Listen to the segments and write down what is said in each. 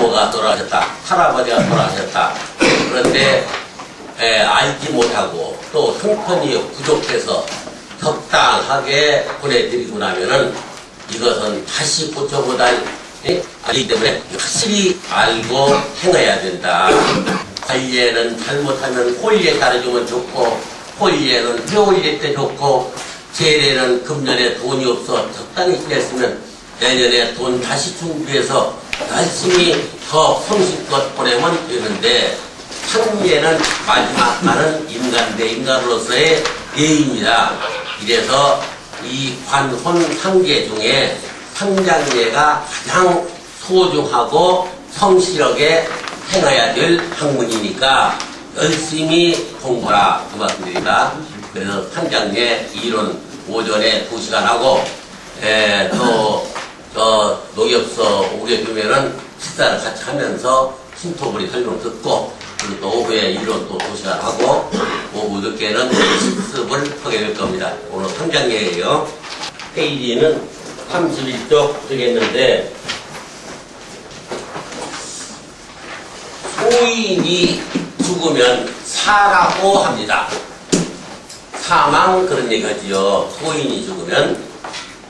이모가 돌아가셨다, 할아버지가 돌아가셨다. 그런데 알지 못하고 또 형편이 부족해서 적당하게 보내드리고 나면은 이것은 다시 고쳐보다 알기 때문에 확실히 알고 행해야 된다. 관례는 잘못하면 홀례 가르치면 좋고, 홀례는 회홀례 때 좋고, 제례는 금년에 돈이 없어 적당히 지냈으면 내년에 돈 다시 준비해서 열심히 더 성실껏 보내면 되는데, 상례는 마지막 날은 인간 대 인간으로서의 예입니다. 이래서 이 관혼 상계 중에 상장례가 가장 소중하고 성실하게 행해야 될 학문이니까 열심히 공부하라 그 말씀드립니다. 그래서 상장례 이론 오전에 2시간 하고 또 농협서 오게 되면은 식사를 같이 하면서 신토부리 설명 듣고, 그리고 또 오후에 이론 또 2시간 하고, 오후 늦게는 실습을 하게 될 겁니다. 오늘 상장례예요. 페이지는 31쪽 되겠는데, 소인이 죽으면 사라고 합니다. 사망 그런 얘기하지요. 소인이 죽으면.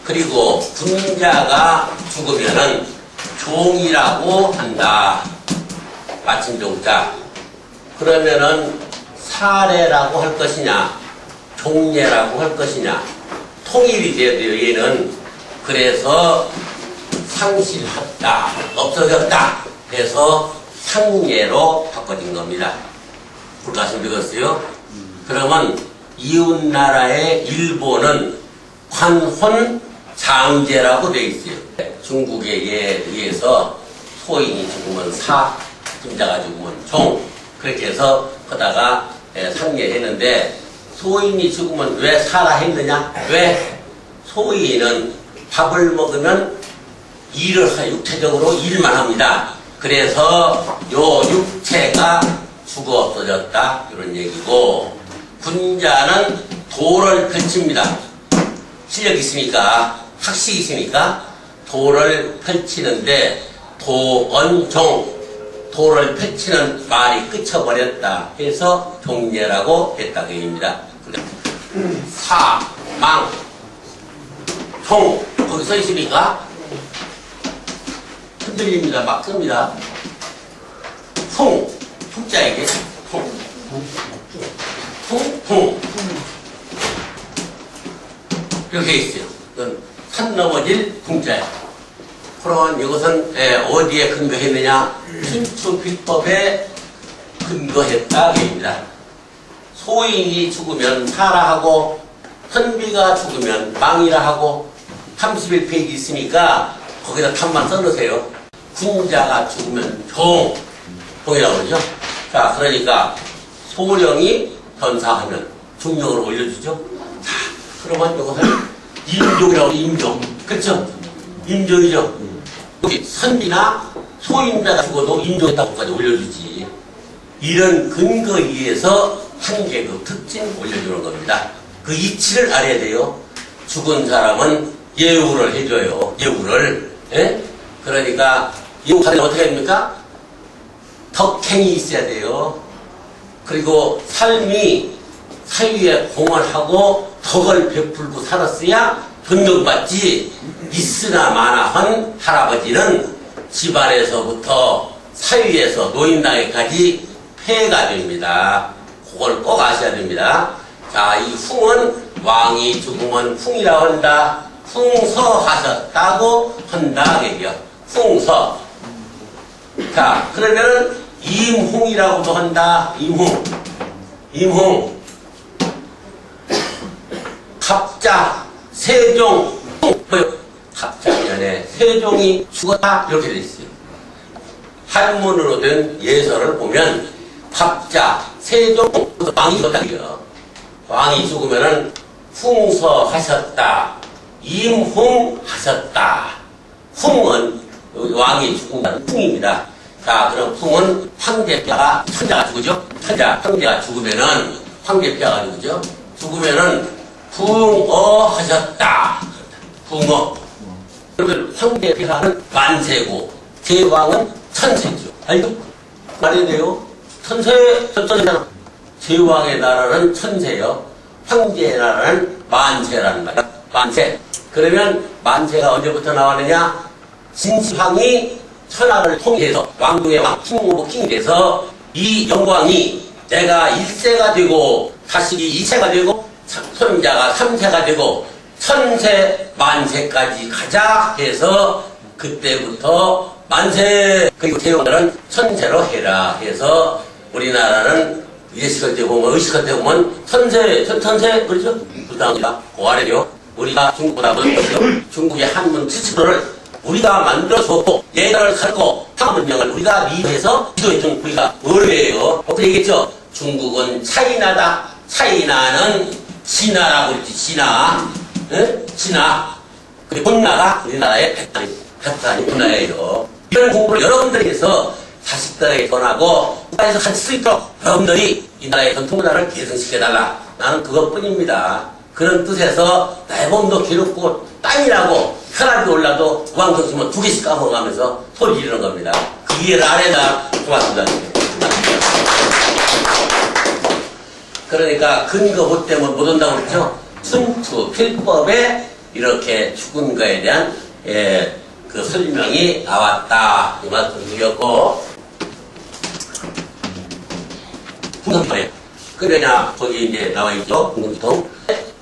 그리고 군자가 죽으면은 종이라고 한다. 마침종자. 그러면은 사례라고 할 것이냐, 종례라고 할 것이냐, 통일이 돼야 돼요. 얘는. 그래서 상실했다, 없어졌다 해서 상례로 바꿔진 겁니다. 불가심 되겠어요? 그러면 이웃나라의 일본은 관혼 장제라고 되어 있어요. 중국의 예에 의해서 소인이 죽으면 사, 금자가 죽으면 종, 그렇게 해서 하다가 상례했는데, 소인이 죽으면 왜 사라 했느냐? 왜? 소인은 밥을 먹으면 일을 해, 육체적으로 일만 합니다. 그래서 요 육체가 죽어 없어졌다 이런 얘기고, 군자는 도를 펼칩니다. 실력이 있으니까, 학식이 있으니까 도를 펼치는데, 도언종, 도를 펼치는 말이 끝쳐버렸다 해서 종례라고 했다 그 얘기입니다. 사, 망, 종, 거기 써 있으니까 흔들립니다. 막 씁니다. 통, 통자에게 통, 이렇게 있어요. 이건 산 넘어질 통자예요. 그러면 이것은 어디에 근거했느냐? 신축비법에 근거했다 얘기입니다. 소인이 죽으면 사라 하고, 선비가 죽으면 망이라 하고, 31페이지 있으니까 거기다 탑만 써놓으세요. 군자가 죽으면 종이라고 그러죠. 자, 그러니까 소령이 전사하면 중령으로 올려주죠. 자, 그러면 이것을 임종이라고 해요. 임종. 그렇죠? 임종이죠. 여기 선비나 소인자가 죽어도 임종했다고까지 올려주지. 이런 근거에 의해서 한 계급 특징 올려주는 겁니다. 그 이치를 알아야 돼요. 죽은 사람은 예우를 해줘요. 예우를. 예? 그러니까 예우하려면 어떻게 됩니까? 덕행이 있어야 돼요. 그리고 삶이 사유에 공헌하고 덕을 베풀고 살았어야 존경받지. 있으나 마나한 할아버지는 집안에서부터 사유에서 노인당에까지 폐해가 됩니다. 그걸 꼭 아셔야 됩니다. 자, 이 풍은 왕이 죽으면 풍이라고 한다. 풍서하셨다고 한다. 얘기야. 풍서. 자, 그러면 임홍이라고도 한다. 임홍. 임홍. 갑자, 세종. 갑자년에 세종이 죽었다. 이렇게 돼 있어요. 한문으로 된 예서를 보면 갑자, 세종, 왕이 죽었다. 왕이 죽으면은 풍서하셨다. 임흥하셨다. 풍은 왕이 죽는다는 풍입니다. 자, 그럼 풍은 황제뼈가, 천자가 죽으죠? 황제가 죽으면은, 황제뼈가 죽으죠? 죽으면은 붕어하셨다. 붕어. 그러면 황제뼈는 만세고, 제왕은 천세죠. 알죠? 말이 돼요. 천세잖아. 제왕의 나라는 천세요. 황제의 나라는 만세라는 말이야. 만세. 그러면 만세가 언제부터 나왔느냐? 진시황이 천하를 통일해서 왕중의 왕, 킹이 돼서 이 영광이 내가 1세가 되고 자식이 2세가 되고 손자가 3세가 되고 천세 만세까지 가자 해서 그때부터 만세 그리고 제왕들은 천세로 해라 해서 우리나라는 예식할 때 보면 의식할 때 보면 천세 그렇죠? 부당이다 고아래요. 우리가 중국보다 먼저 중국의 한문 70%를 우리가 만들어줬고 예단을 가르고 한문명을 우리가 리드해서 지도해준 우리가 어려예요. 어떻게 얘기했죠? 중국은 차이나다. 차이나는 진나라고 그랬지. 진나. 응? 진나. 그리고 본나가 우리나라의 백단이 본나예요. 이런 공부를 여러분들이 해서 자식들에게 전하고 국가에서 같이 수 있도록 여러분들이 이 나라의 전통문화를 계승시켜달라. 나는 그것뿐입니다. 그런 뜻에서 내 몸도 괴롭고 땀이나고 혈압이 올라도 우왕정심은 2개씩 까먹어가면서 소리 지르는 겁니다. 그 이해를 안 해다. 고맙습니다. 그러니까 근거 못 되면 못 온다고 그랬죠. 순투 필법에 이렇게 죽은 거에 대한 그 설명이 나왔다. 이 말씀드렸고 풍성파예요. 그러냐 거기 이제 나와 있죠. 궁금지통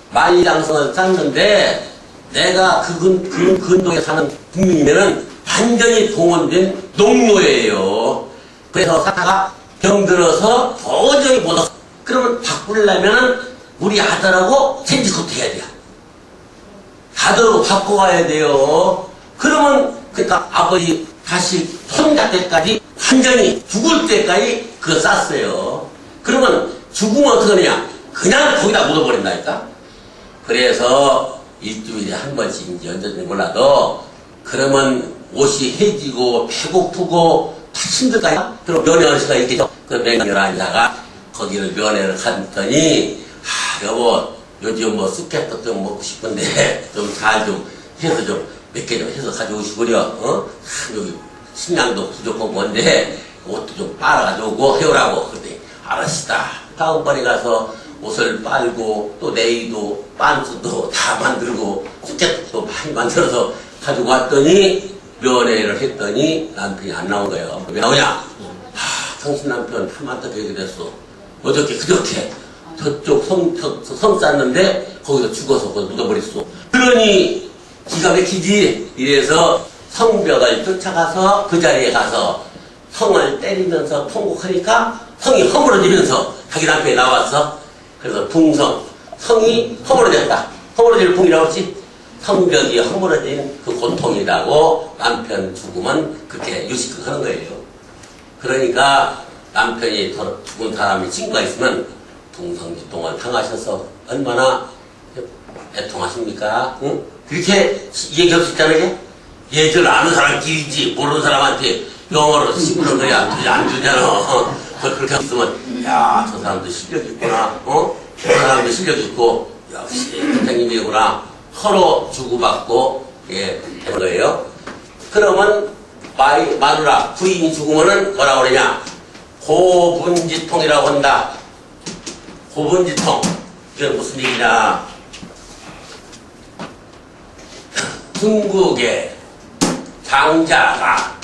만리장성을 쌓는데 내가 그 근동에 사는 국민이면은 완전히 동원된 농노예요. 그래서 사다가 병들어서 도저히 못 왔어. 그러면 바꾸려면은 우리 아들하고 생지컷 해야 돼요. 아들하고 바꿔가야 돼요. 그러면 그러니까 아버지 다시 손자 때까지 완전히 죽을 때까지 그거 쌌어요. 그러면 죽으면 어떻게 하느냐? 그냥 거기다 묻어버린다니까. 그래서 일주일에 한 번씩 언제든지 몰라도 그러면 옷이 해지고 배고프고 다 힘들까요? 그럼 면회하는 시간이 있겠죠. 그 맹렬 앉아가 거기를 면회를 갔더니 여보 요즘 뭐 쑥개떡 좀 먹고 싶은데 좀 잘 좀 해서 좀 몇 개 좀 해서 가져오시구려. 여기 식량도 부족한 건데 옷도 좀 빨아가지고 오고 해오라고. 그랬더니 알았다. 다음번에 가서 옷을 빨고 또 네이도 반스도 다 만들고 쑥개떡도 많이 만들어서 가지고 왔더니 면회를 했더니 남편이 안 나온 거예요. 왜 나오냐? 당신 남편 한마터 되게 됐어. 어저께 그저께 저쪽 성 쌌는데 거기서 죽어서 거기서 묻어버렸어. 그러니 기가 막히지. 이래서 성벽을 쫓아가서 그 자리에 가서 성을 때리면서 통곡하니까 성이 허물어지면서 자기 남편이 나왔어. 그래서 붕성 성이 허물어졌다. 허물어질 붕이라고 했지. 성벽이 허물어진 그 고통이라고 남편 죽으면 그렇게 유식하는 거예요. 그러니까 남편이 죽은 사람이 친구가 있으면 붕성지통을 당하셔서 얼마나 애통하십니까? 응? 그렇게 얘기할 수 있잖아요. 예절 아는 사람끼리지 모르는 사람한테 영어로 시부는 거야 안 주잖아. 그렇게 있으면 야 저 사람도 실력이 있구나. 저 사람도 실력이 있고 역시 선생님이구나. 서로 주고받고 되는 거예요. 그러면 마누라 부인이 죽으면은 뭐라고 그러냐? 고분지통이라고 한다. 고분지통. 이건 무슨 얘기냐? 중국의 장자가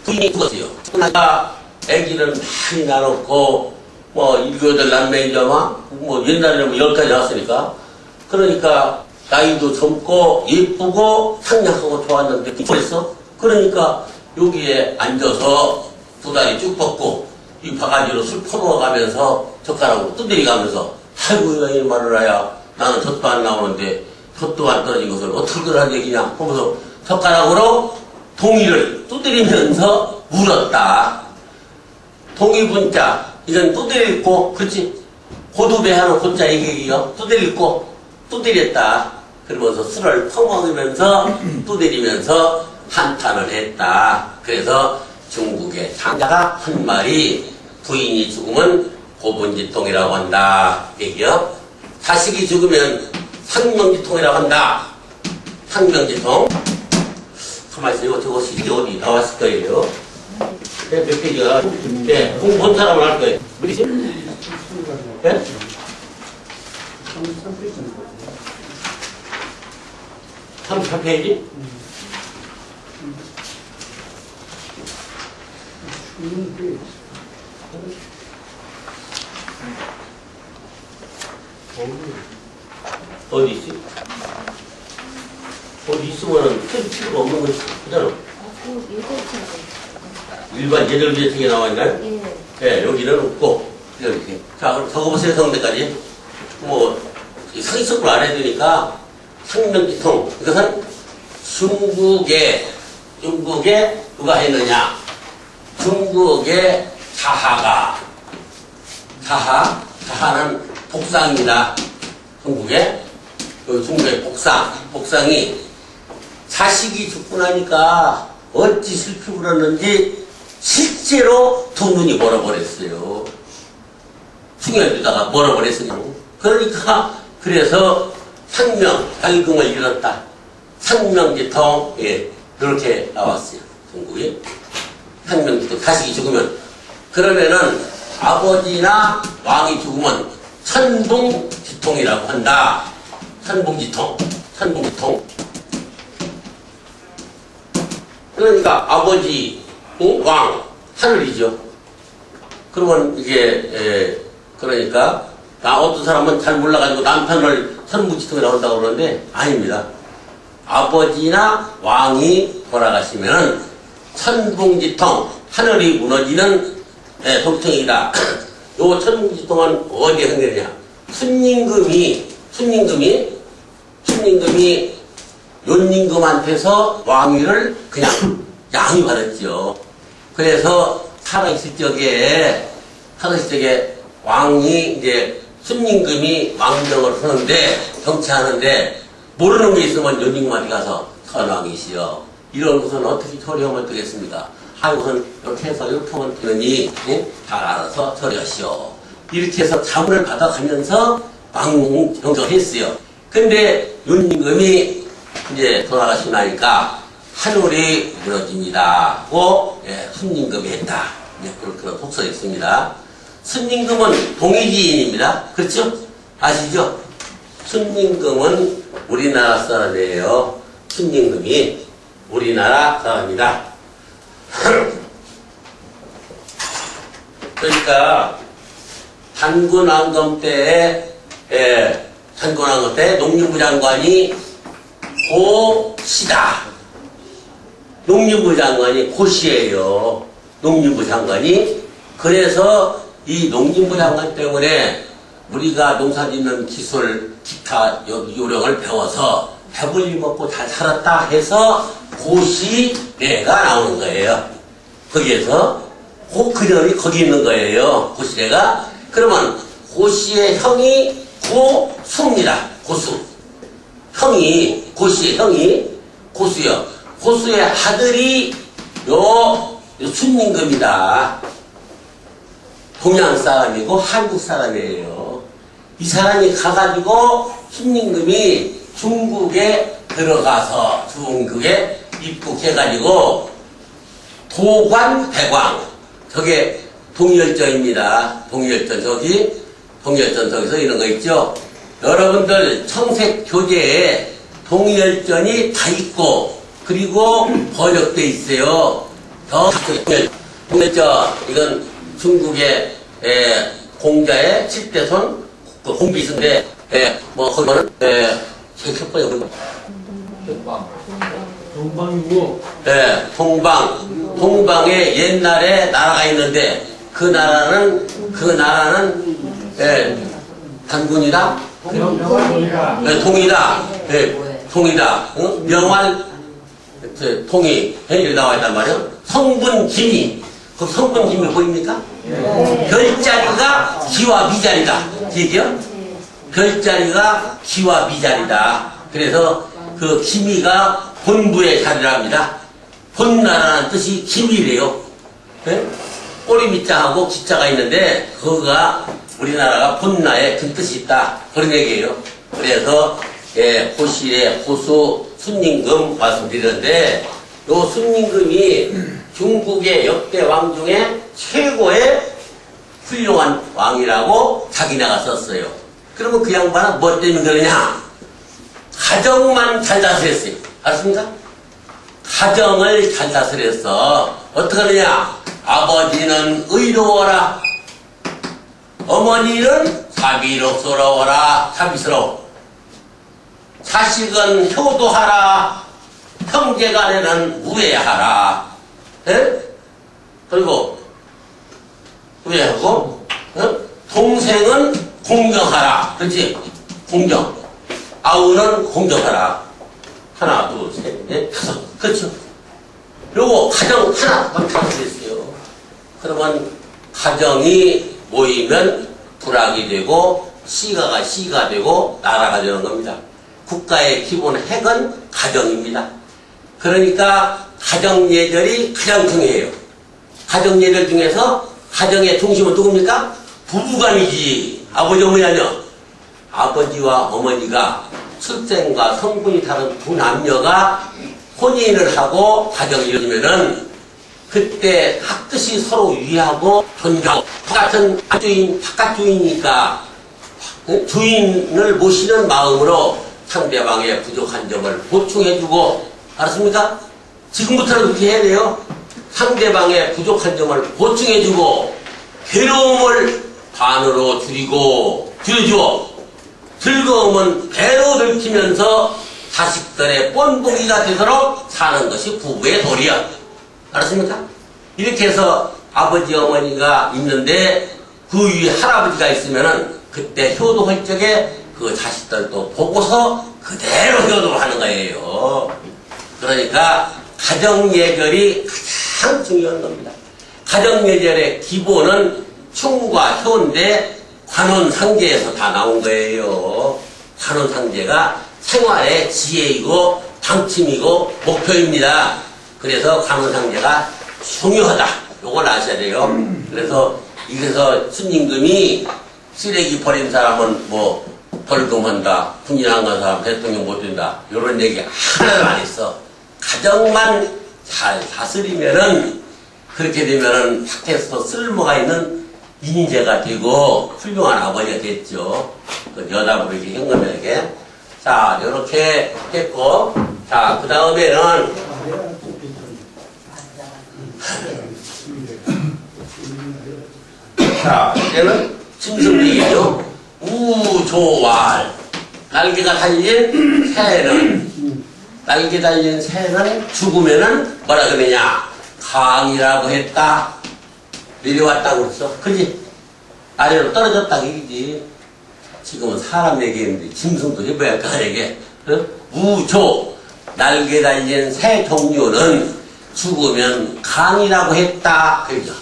부인이 죽었어요. 그러니까 애기를 많이 낳아놓고 뭐 7, 8남매이자 뭐 옛날에는 뭐 10까지 낳았으니까 그러니까 나이도 젊고 예쁘고 상냥하고 좋았는데 그랬어. 그러니까 여기에 앉아서 두 다리 쭉 뻗고 이 바가지로 술 퍼먹어가면서 젓가락으로 두드리가면서 아이고 이 마누라야 나는 젖도 안 나오는데 젖도 안 떨어진 것을 어떻게 그러는 얘기냐 하면서 젓가락으로 동이를 두드리면서 물었다. 동이분자 이건 두드리고 그렇지 고두배하는 고자 얘기예요. 두드리고 두드렸다. 그러면서 술을 퍼먹으면서 두드리면서 한탄을 했다. 그래서 중국의 장자가 한 말이 부인이 죽으면 고분지통이라고 한다. 얘기요. 자식이 죽으면 상명지통이라고 한다. 상명지통. 가만히 있어요. 저거 시기 어디 나왔을 거예요. 몇 페이지가? 네, 공부한 사람은 할 거예요. 어디지? 네? 33페이지? 어디 있지? 어디 있으면은 큰 필요가 없는 거지. 그잖아. 일반 예절비에 나와 있나요? 예. 네, 여기는 없고, 이렇게. 자, 그럼 적어보세요, 성대까지. 뭐, 상식적으로 안 해야 되니까, 상명기통. 이것은 중국에 누가 했느냐? 중국의 자하는 복상입니다. 중국의 복상이 자식이 죽고 나니까 어찌 슬피 울었는지 실제로 두 눈이 멀어버렸어요. 충혈되다가 멀어버렸으니까. 그러니까 그래서 상명을 잃었다. 상명지통, 예, 그렇게 나왔어요. 중국이. 상명지통, 자식이 죽으면. 그러면은 아버지나 왕이 죽으면 천붕지통이라고 한다. 천붕지통. 그러니까 아버지, 왕, 하늘이죠. 그러면 이게, 그러니까, 어떤 사람은 잘 몰라가지고 남편을 천붕지통이라고 한다고 그러는데, 아닙니다. 아버지나 왕이 돌아가시면은 천붕지통, 하늘이 무너지는 통통이다. 요 천붕지통은 어디에 생기느냐? 순임금이 윤임금한테서 왕위를 그냥 양위받았죠. 그래서 살아있을 적에 왕이 이제 순임금이 왕정을 하는데 정치하는데 모르는 게 있으면 윤임금한테 가서 선왕이시여 이런 것은 어떻게 처리하면 되겠습니까? 하여간 이렇게 해서 이렇게 하면 되느니 잘 알아서 처리하시오. 이렇게 해서 자문을 받아가면서 왕정을 했어요. 근데 윤임금이 이제 돌아가시고 나니까 하늘이 무너집니다 하고 순임금이 했다. 그런 속설이 있습니다. 순임금은 동이지인입니다. 그렇죠? 아시죠? 순임금은 우리나라 사람이에요. 순임금이 우리나라 사람이다. 그러니까 단군왕건 때 농림부 장관이 고시다. 농림부 장관이 고시예요. 농림부 장관이. 그래서 이 농림부 장관 때문에 우리가 농사짓는 기술, 기타 요령을 배워서 배불리 먹고 잘 살았다 해서 고시래가 나오는 거예요. 거기에서 그년이 거기 있는 거예요. 고시래가. 그러면 고시의 형이 고수입니다. 고수. 고시의 형이 고수요. 고수의 아들이 요 순임금이다. 동양 사람이고 한국 사람이에요. 이 사람이 가가지고 순임금이 중국에 들어가서 중국에 입국해가지고 도관대광 저게 동일전입니다. 동일전 저기서 이런 거 있죠. 여러분들 청색 교재에 동일전이 다 있고 그리고 번역돼 있어요. 동일전 이건 중국의 공자의 7대손 공비인데 그거는 첫 번째 동방이고. 네, 동방에 옛날에 나라가 있는데 그 나라는 단군이다. 동이다. 동이다. 명활 통이 이렇게 나와 있단 말이에요. 성분 기미. 그 성분 기미 보입니까? 별자리가 기와 미자리다. 얘기요? 별자리가 기와 미자리다. 그래서 그 기미가 본부의 자리랍니다. 본나라는 뜻이 기미래요. 네? 꼬리 밑자하고 기자가 있는데 그거가 우리나라가 본나에 큰 뜻이 있다. 그런 얘기예요. 그래서 고시에 고수 순임금 말씀드리는데 요 순임금이 중국의 역대 왕 중에 최고의 훌륭한 왕이라고 자기네가 썼어요. 그러면 그 양반은 뭐 때문에 그러냐? 가정만 잘 다스렸어요. 알았습니까? 가정을 잘 다스렸어. 어떻게 하느냐? 아버지는 의로워라. 어머니는 사비롭소러워라. 사비스러워. 자식은 효도하라. 형제간에는 우애하라. 예? 그리고 우애하고 동생은 공경하라. 그렇지? 공경. 아우는 공경하라. 하나, 둘, 셋, 넷, 다섯. 그렇죠? 요거 가정 하나만 다스렸어요. 그러면 가정이 모이면 부락이 되고 시가 되고 나라가 되는 겁니다. 국가의 기본 핵은 가정입니다. 그러니까 가정예절이 가장 중요해요. 가정예절 중에서 가정의 중심은 누굽니까? 부부간이지. 아버지 어머니 아니요. 아버지와 어머니가 출생과 성분이 다른 두 남녀가 혼인을 하고 가정이 이루어지면은 그때 학듯이 서로 위하고 존중하고 똑같은 주인, 바깥 주인이니까 주인을 모시는 마음으로 상대방의 부족한 점을 보충해주고, 알았습니까? 지금부터는 그렇게 해야 돼요. 상대방의 부족한 점을 보충해주고 괴로움을 반으로 줄여주어 즐거움은 배로 들키면서 자식들의 뻔보기가 되도록 사는 것이 부부의 도리야. 알았습니까? 이렇게 해서 아버지 어머니가 있는데 그 위에 할아버지가 있으면은 그때 효도할 적에 그 자식들도 보고서 그대로 효도를 하는 거예요. 그러니까 가정예절이 가장 중요한 겁니다. 가정예절의 기본은 충과 효인데 관혼상제에서 다 나온 거예요. 관혼상제가 생활의 지혜이고 방침이고 목표입니다. 그래서 관혼상제가 중요하다. 요걸 아셔야 돼요. 그래서 순임금이 쓰레기 버린 사람은 뭐 벌금한다, 군인 간 사람 대통령 못 된다, 요런 얘기 하나도 안 했어. 가정만 잘 다스리면은 그렇게 되면은 밖에서 쓸모가 있는 인재가 되고 훌륭한 아버지가 됐죠. 그 여담으로 이렇게 현금에게. 자, 요렇게 했고, 자, 그 다음에는 자, 이제는 짐승얘기죠. 우조왈. 날개가 달린 새는 죽으면은 뭐라 그러냐? 강이라고 했다. 내려왔다고 그랬어. 그지? 아래로 떨어졌다고 얘기지. 지금은 사람 얘기했는데 짐승도 해봐야 할까, 이게. 우조. 날개 달린 새 종류는 죽으면 강이라고 했다. 그죠?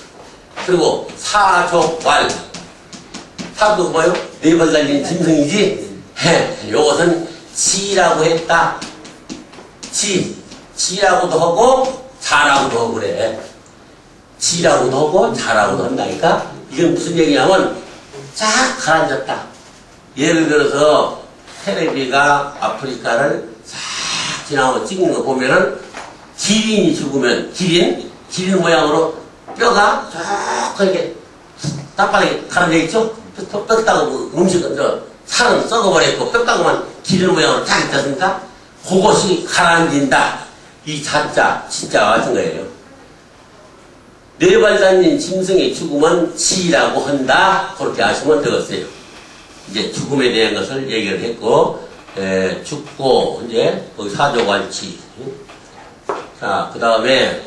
그리고 사족왈. 사도 뭐요? 네 발 달린 짐승이지? 요것은 지라고 했다. 지라고도 하고 자라고도 하고 그래. 지라고도 하고 자라고도 한다니까. 이건 무슨 얘기냐면 쫙 가라앉았다. 예를 들어서 테레비가 아프리카를 싹 지나가고 찍는 거 보면은 기린이 죽으면 기린 모양으로 뼈가 쫙 이렇게 땅바닥에 가라앉아 있죠? 뼈다가 음식은 살은 썩어버렸고 뼈다가만 기린 모양으로 쫙 있지 않습니까? 그것이 가라앉는다. 이 자자, 진짜와 같은 거예요. 네 발 달린 짐승이 죽으면 지라고 한다. 그렇게 아시면 되겠어요. 이제 죽음에 대한 것을 얘기를 했고, 죽고, 이제, 거기 사조관치. 자, 그 다음에,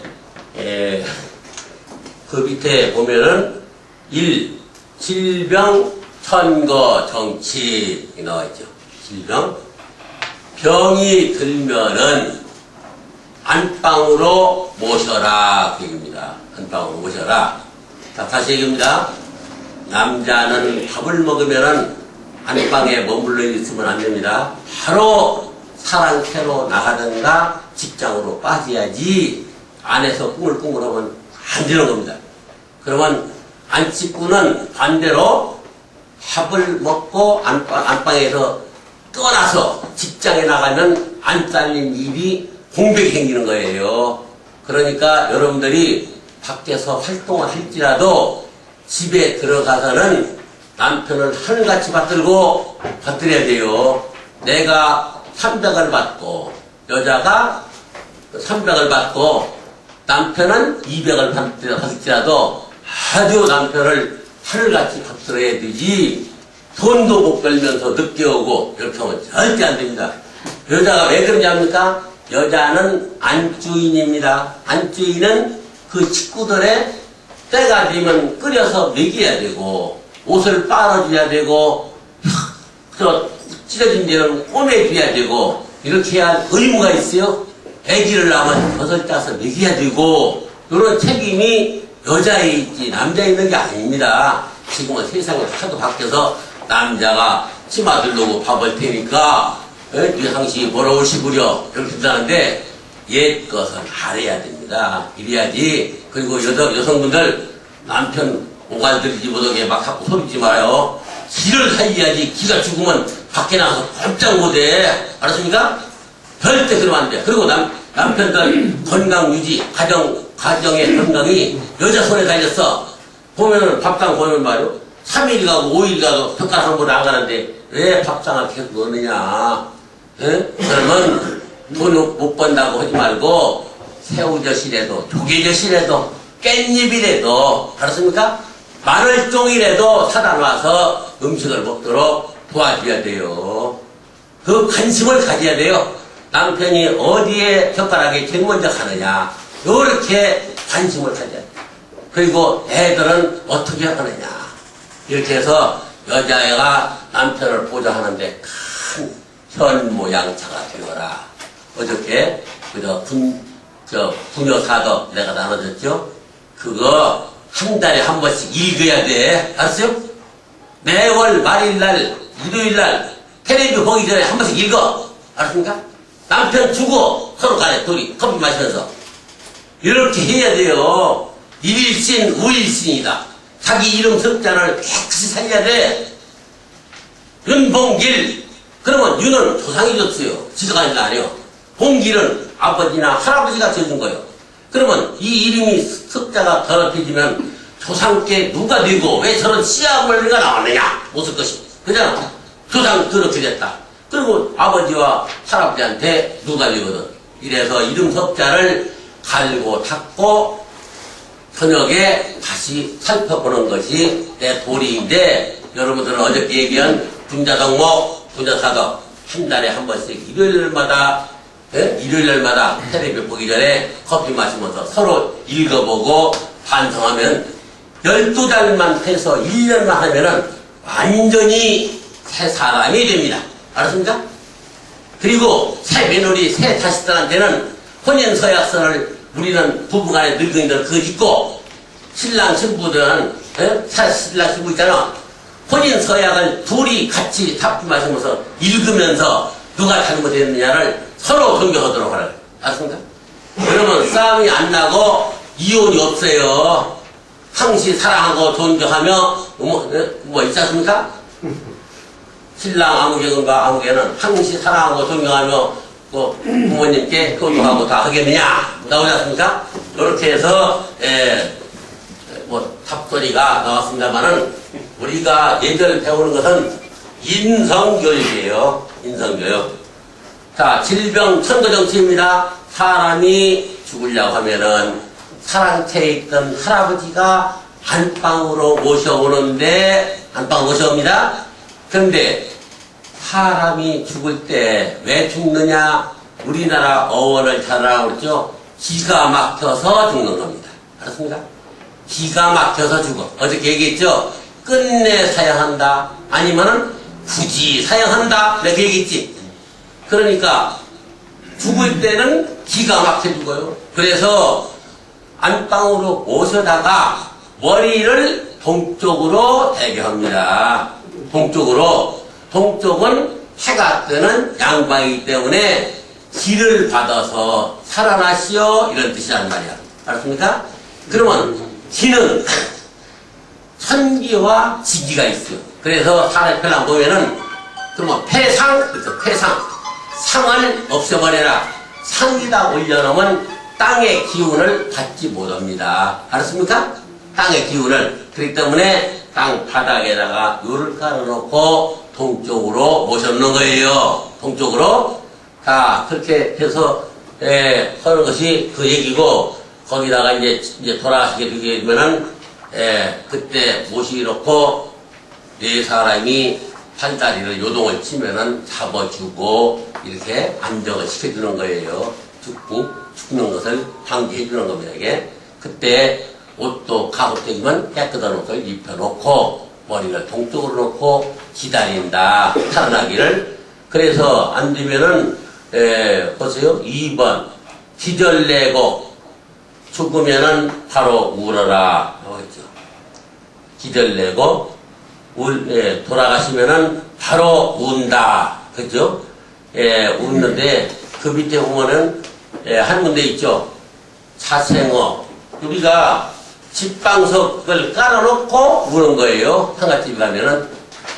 그 밑에 보면은, 질병, 천거, 정치, 나와있죠. 질병. 병이 들면은, 안방으로 모셔라. 그 얘기입니다. 안방으로 모셔라. 자, 다시 얘기입니다. 남자는 밥을 먹으면은 안방에 머물러 있으면 안 됩니다. 바로 사랑캐로 나가든가 직장으로 빠져야지 안에서 꾸물꾸물하면 안 되는 겁니다. 그러면 안식구는 반대로 밥을 먹고 안방에서 떠나서 직장에 나가면 안 잘린 입이 공백이 생기는 거예요. 그러니까 여러분들이 밖에서 활동을 할지라도 집에 들어가서는 남편을 하늘같이 받들어야 돼요. 내가 300을 받고 여자가 300을 받고 남편은 200을 받을지라도 아주 남편을 하늘같이 받들어야 되지, 돈도 못 벌면서 늦게 오고 이렇게 하면 절대 안 됩니다. 여자가 왜 그러냐 합니까? 여자는 안주인입니다. 안주인은 그 식구들의 때가 되면 끓여서 먹여야 되고, 옷을 빨아줘야 되고, 찢어진 데는 꼬매줘야 되고, 이렇게 할 의무가 있어요. 애기를 낳으면 젖을 짜서 먹여야 되고, 이런 책임이 여자에 있지 남자에 있는 게 아닙니다. 지금은 세상이 하도 바뀌어서 남자가 치마 들르고 밥을 테니까 네 상식이 벌어오시구려 이렇게 된다는데, 옛 것은 알아야 됩니다. 이래야지. 그리고 여성분들 남편 오갈들이지 못하게 막 자꾸 소리지 마요. 기를 살려야지. 기가 죽으면 밖에 나가서 꼼짝 못해. 알았습니까? 절대 그러면 안 돼. 그리고 남편들 건강 유지, 가정의 건강이 여자 손에 달렸어. 보면은 밥상 보면 말이요, 3일 가고 5일 가도 젓가락 한 번 안 가는데 왜 밥상을 계속 넣느냐. 에? 그러면 돈 못 번다고 하지 말고 새우젓이라도 조개젓이라도 깻잎이라도, 알았습니까? 마늘종이라도 사다 놔서 음식을 먹도록 도와줘야 돼요. 그 관심을 가져야 돼요. 남편이 어디에 젓가락에 제일 먼저 가느냐, 이렇게 관심을 가져야 돼요. 그리고 애들은 어떻게 하느냐, 이렇게 해서 여자애가 남편을 보좌하는데 큰 현모양처가 되어라. 어저께 부녀사덕 내가 나눠줬죠? 그거 한 달에 한 번씩 읽어야 돼. 알았어요? 매월 말일날, 일요일날 텔레비 보기 전에 한 번씩 읽어. 알았습니까? 남편 주고 서로 간에 둘이 커피 마시면서 이렇게 해야 돼요. 일일신, 우일신이다. 자기 이름 석자를 깨끗이 살려야 돼. 윤봉길. 그러면 윤은 조상이 줬어요. 지가 아니에요. 봉길은 아버지나 할아버지가 지어준 거예요. 그러면 이 이름이 석자가 더럽혀지면 조상께 누가 되고 왜 저런 씨앗물리가 나왔느냐, 못쓸 것이. 그냥 조상 더럽게 됐다. 그리고 아버지와 할아버지한테 누가 되거든. 이래서 이름 석자를 갈고 닦고 저녁에 다시 살펴보는 것이 내 도리인데, 여러분들은 어저께 얘기한 분자덕목, 분자사덕 한 달에 한 번씩 일요일마다 텔레비 보기 전에 커피 마시면서 서로 읽어보고 반성하면 12달만 해서 1년만 하면은 완전히 새 사람이 됩니다. 알았습니까? 그리고 새 며느리, 새 자식들한테는 혼인서약서를 우리는 부부간에 늙은이들 그거 읽고, 신랑 신부들은 신랑 신부 있잖아. 혼인서약을 둘이 같이 잡지 마시면서 읽으면서 누가 잘못했느냐를 서로 존경하도록 하라. 알았습니까? 그러면 싸움이 안 나고 이혼이 없어요. 항시 사랑하고 존경하며 뭐 있지 않습니까? 신랑 아무개군과 아무개는 항시 사랑하고 존경하며 그 부모님께 효도하고 다 하겠느냐 나오지 않습니까? 이렇게 해서 뭐 답소리가 나왔습니다만은, 우리가 예절 배우는 것은 인성교육이에요. 인성교육. 자, 질병 천거정치입니다. 사람이 죽으려고 하면은 사랑채에 있던 할아버지가 안방으로 모셔오는데, 안방 모셔옵니다. 그런데 사람이 죽을 때 왜 죽느냐? 우리나라 어원을 잘 알아보죠. 기가 막혀서 죽는 겁니다. 알았습니까? 기가 막혀서 죽어. 어저께 얘기했죠? 끝내 사양한다, 아니면은 굳이 사양한다, 이렇게 얘기했지. 그러니까 죽을 때는 기가 막혀 죽어요. 그래서 안방으로 모셔다가 머리를 동쪽으로 대교합니다. 동쪽으로. 동쪽은 해가 뜨는 양방이기 때문에 기를 받아서 살아나시오, 이런 뜻이란 말이야. 알았습니까? 그러면 기는 천기와 지기가 있어요. 그래서 사람의 편랑 보면은, 그러면 폐상, 그렇죠. 폐상. 상을 없애버려라. 상에다 올려놓으면 땅의 기운을 받지 못합니다. 알았습니까? 땅의 기운을. 그렇기 때문에 땅 바닥에다가 요를 깔아놓고 동쪽으로 모셔놓는 거예요. 동쪽으로. 자, 그렇게 해서 하는 것이 그 얘기고, 거기다가 이제 돌아가시게 되게 되면은 그때 모시놓고 네 사람이 팔다리를 요동을 치면은 잡아주고 이렇게 안정을 시켜주는 거예요. 죽는 것을 방지해 주는 겁니다. 이게 그때 옷도 가급적이면 깨끗한 옷을 입혀놓고 머리를 동쪽으로 놓고 기다린다. 살아나기를. 그래서 안 되면은 보세요. 2번 기절내고 죽으면은 바로 울어라. 나오겠죠. 기절내고 돌아가시면은 바로 운다. 그죠? 웃는데 그 밑에 보면은 한 군데 있죠. 자생어. 우리가 집방석을 깔아놓고 우는 거예요. 상가집에 가면은.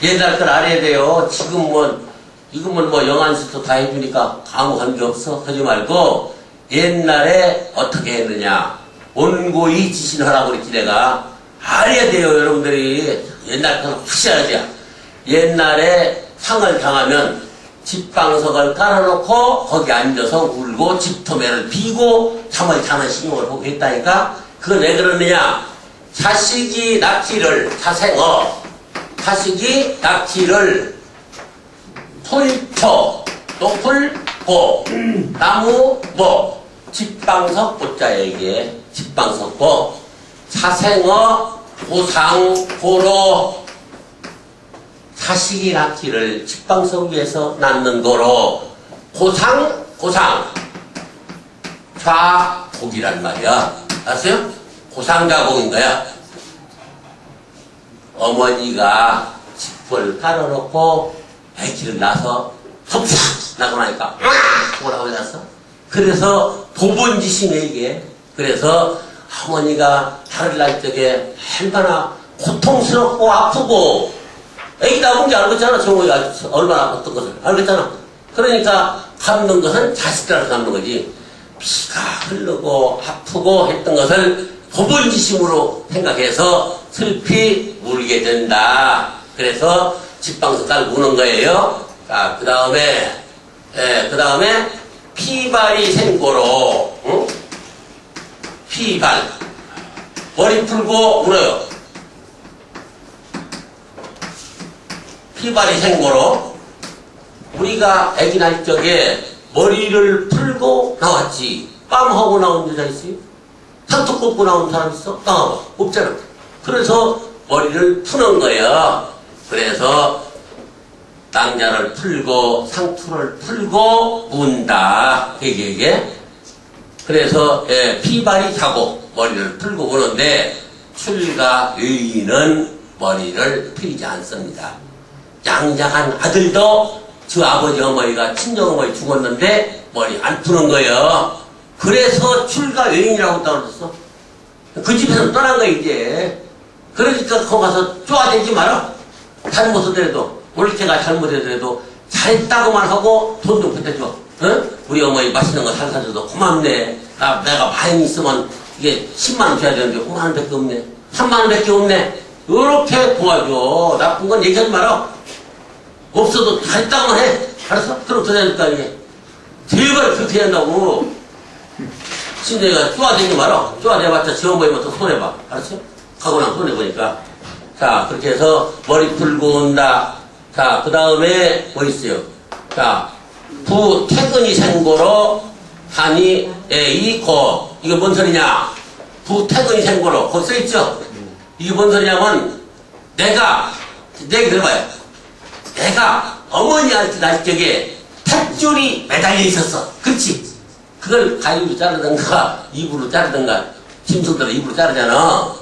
옛날 걸 알아야 돼요. 지금은 뭐 영안수도 다 해주니까 아무 관계 없어. 하지 말고 옛날에 어떻게 했느냐. 온고이 지신하라고 그랬지 내가. 알아야 돼요. 여러분들이. 옛날 건 확실해야 돼요. 옛날에 상을 당하면 집방석을 깔아놓고 거기 앉아서 울고 집토매를 비고 잠을 자는 신용을 보고 했다니까. 그건 왜 그러느냐. 자식이 낙지를 자생어 자식이 낙지를 풀터 높을고 나무 뭐 집방석 보자에게 집방석고 자생어 고상 고로 자식이 낳기를 집방석 위에서 낳는 거로 고상 좌복이란 말이야. 알았어요? 고상좌복인 거야. 어머니가 집을 깔아놓고 아기를 낳아서 섭삭 나고 나니까 뭐라고 해놨어? 그래서 도본지심에 이게. 그래서 어머니가 달을 날 적에 얼마나 고통스럽고 아프고 애기 낳은 게 알겠잖아. 정호이가 얼마나 아팠던 것을 알겠잖아. 그러니까 갚는 것은 자식들한테 갚는 거지. 피가 흐르고 아프고 했던 것을 도본지심으로 생각해서 슬피 울게 된다. 그래서 집방석 깔고 우는 거예요. 자, 그 다음에 피발이 생고로, 응? 피발. 머리 풀고 울어요. 피발이 생고로. 우리가 아기 날 적에 머리를 풀고 나왔지. 빰하고 나온 여자 있어요? 상투 꽂고 나온 사람 있어? 나와봐. 없잖아. 그래서 머리를 푸는 거예요. 그래서 낭자를 풀고 상투를 풀고 운다. 이게. 그래서 피발이 자고 머리를 풀고 우는데 출가 의인은 머리를 풀지 않습니다. 양장한 아들도 저 아버지 어머니가 친정어머니 죽었는데 머리 안 푸는 거예요. 그래서 출가 의인이라고 떠들었어. 그 집에서 떠난 거야 이제. 그러니까 거기 가서 쪼아대지 마라. 잘못하더라도 올케가 잘못하더라도 잘했다고만 하고 돈 좀 보태줘. 응? 우리 어머니 맛있는 거 잘 사줘도 고맙네. 내가 많이 있으면 이게 10만원 줘야 되는데 5만원 밖에 없네. 3만원 밖에 없네. 이렇게 도와줘. 나쁜 건 얘기하지 마라. 없어도 잘했다고만 해. 알았어? 그럼 더 되니까 이게. 제발 그렇게 한다고. 신대가 쪼아대지 마라. 쪼아대봤자 지 어머니만 더 손해봐. 알았어? 가고 나면 손해보니까. 자, 그렇게 해서 머리 풀고 온다. 자, 그 다음에 뭐 있어요? 자, 부퇴근이 생고로 하니 이고. 이게 뭔 소리냐? 부퇴근이 생고로. 거기 써있죠? 이게 뭔 소리냐면 내가 내 얘기 들어봐요. 내가 어머니한테 날 적에 탯줄이 매달려 있었어. 그렇지? 그걸 가위로 자르든가 입으로 자르든가 짐승들은 입으로 자르잖아.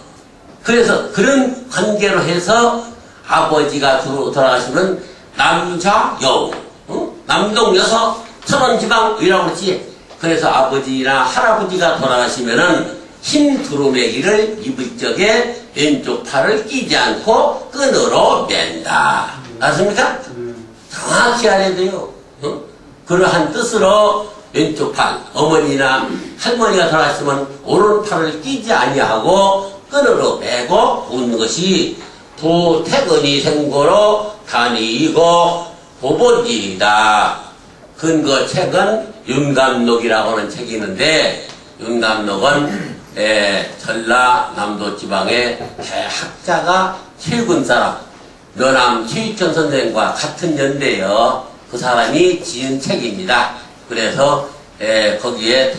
그래서 그런 관계로 해서 아버지가 돌아가시면 남자 여우, 응? 남동 여섯 천원지방이라고 그러지. 그래서 아버지나 할아버지가 돌아가시면은 흰 두루매기를 입을 적에 왼쪽 팔을 끼지 않고 끈으로 맨다. 알았습니까? 정확히 알아야 돼요. 응? 그러한 뜻으로 왼쪽 팔, 어머니나 할머니가 돌아가시면 오른팔을 끼지 아니하고 끈으로 매고 웃는 것이 도태근이 생고로 다니고 보본지이다. 근거 책은 윤감록이라고 하는 책이 있는데, 윤감록은 전라남도 지방의 대학자가 최근 사람, 묘남 최익천 선생과 같은 연대여 그 사람이 지은 책입니다. 그래서 거기에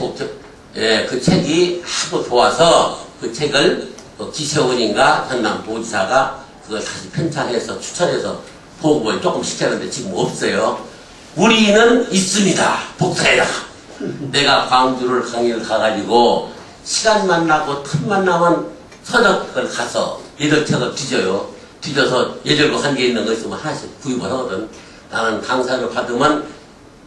그 책이 하도 좋아서 그 책을 기세원인가 전남도지사가 그걸 다시 편찬해서 추천해서 보급을 조금 시켰는데 지금 없어요. 우리는 있습니다. 복사에다가. 내가 광주를 강의를 가가지고 시간만 나고 틈만 나면 서적을 가서 예절책을 뒤져요. 뒤져서 예절곡 한 개 있는 거 있으면 하나씩 구입을 하거든. 나는 강사를 받으면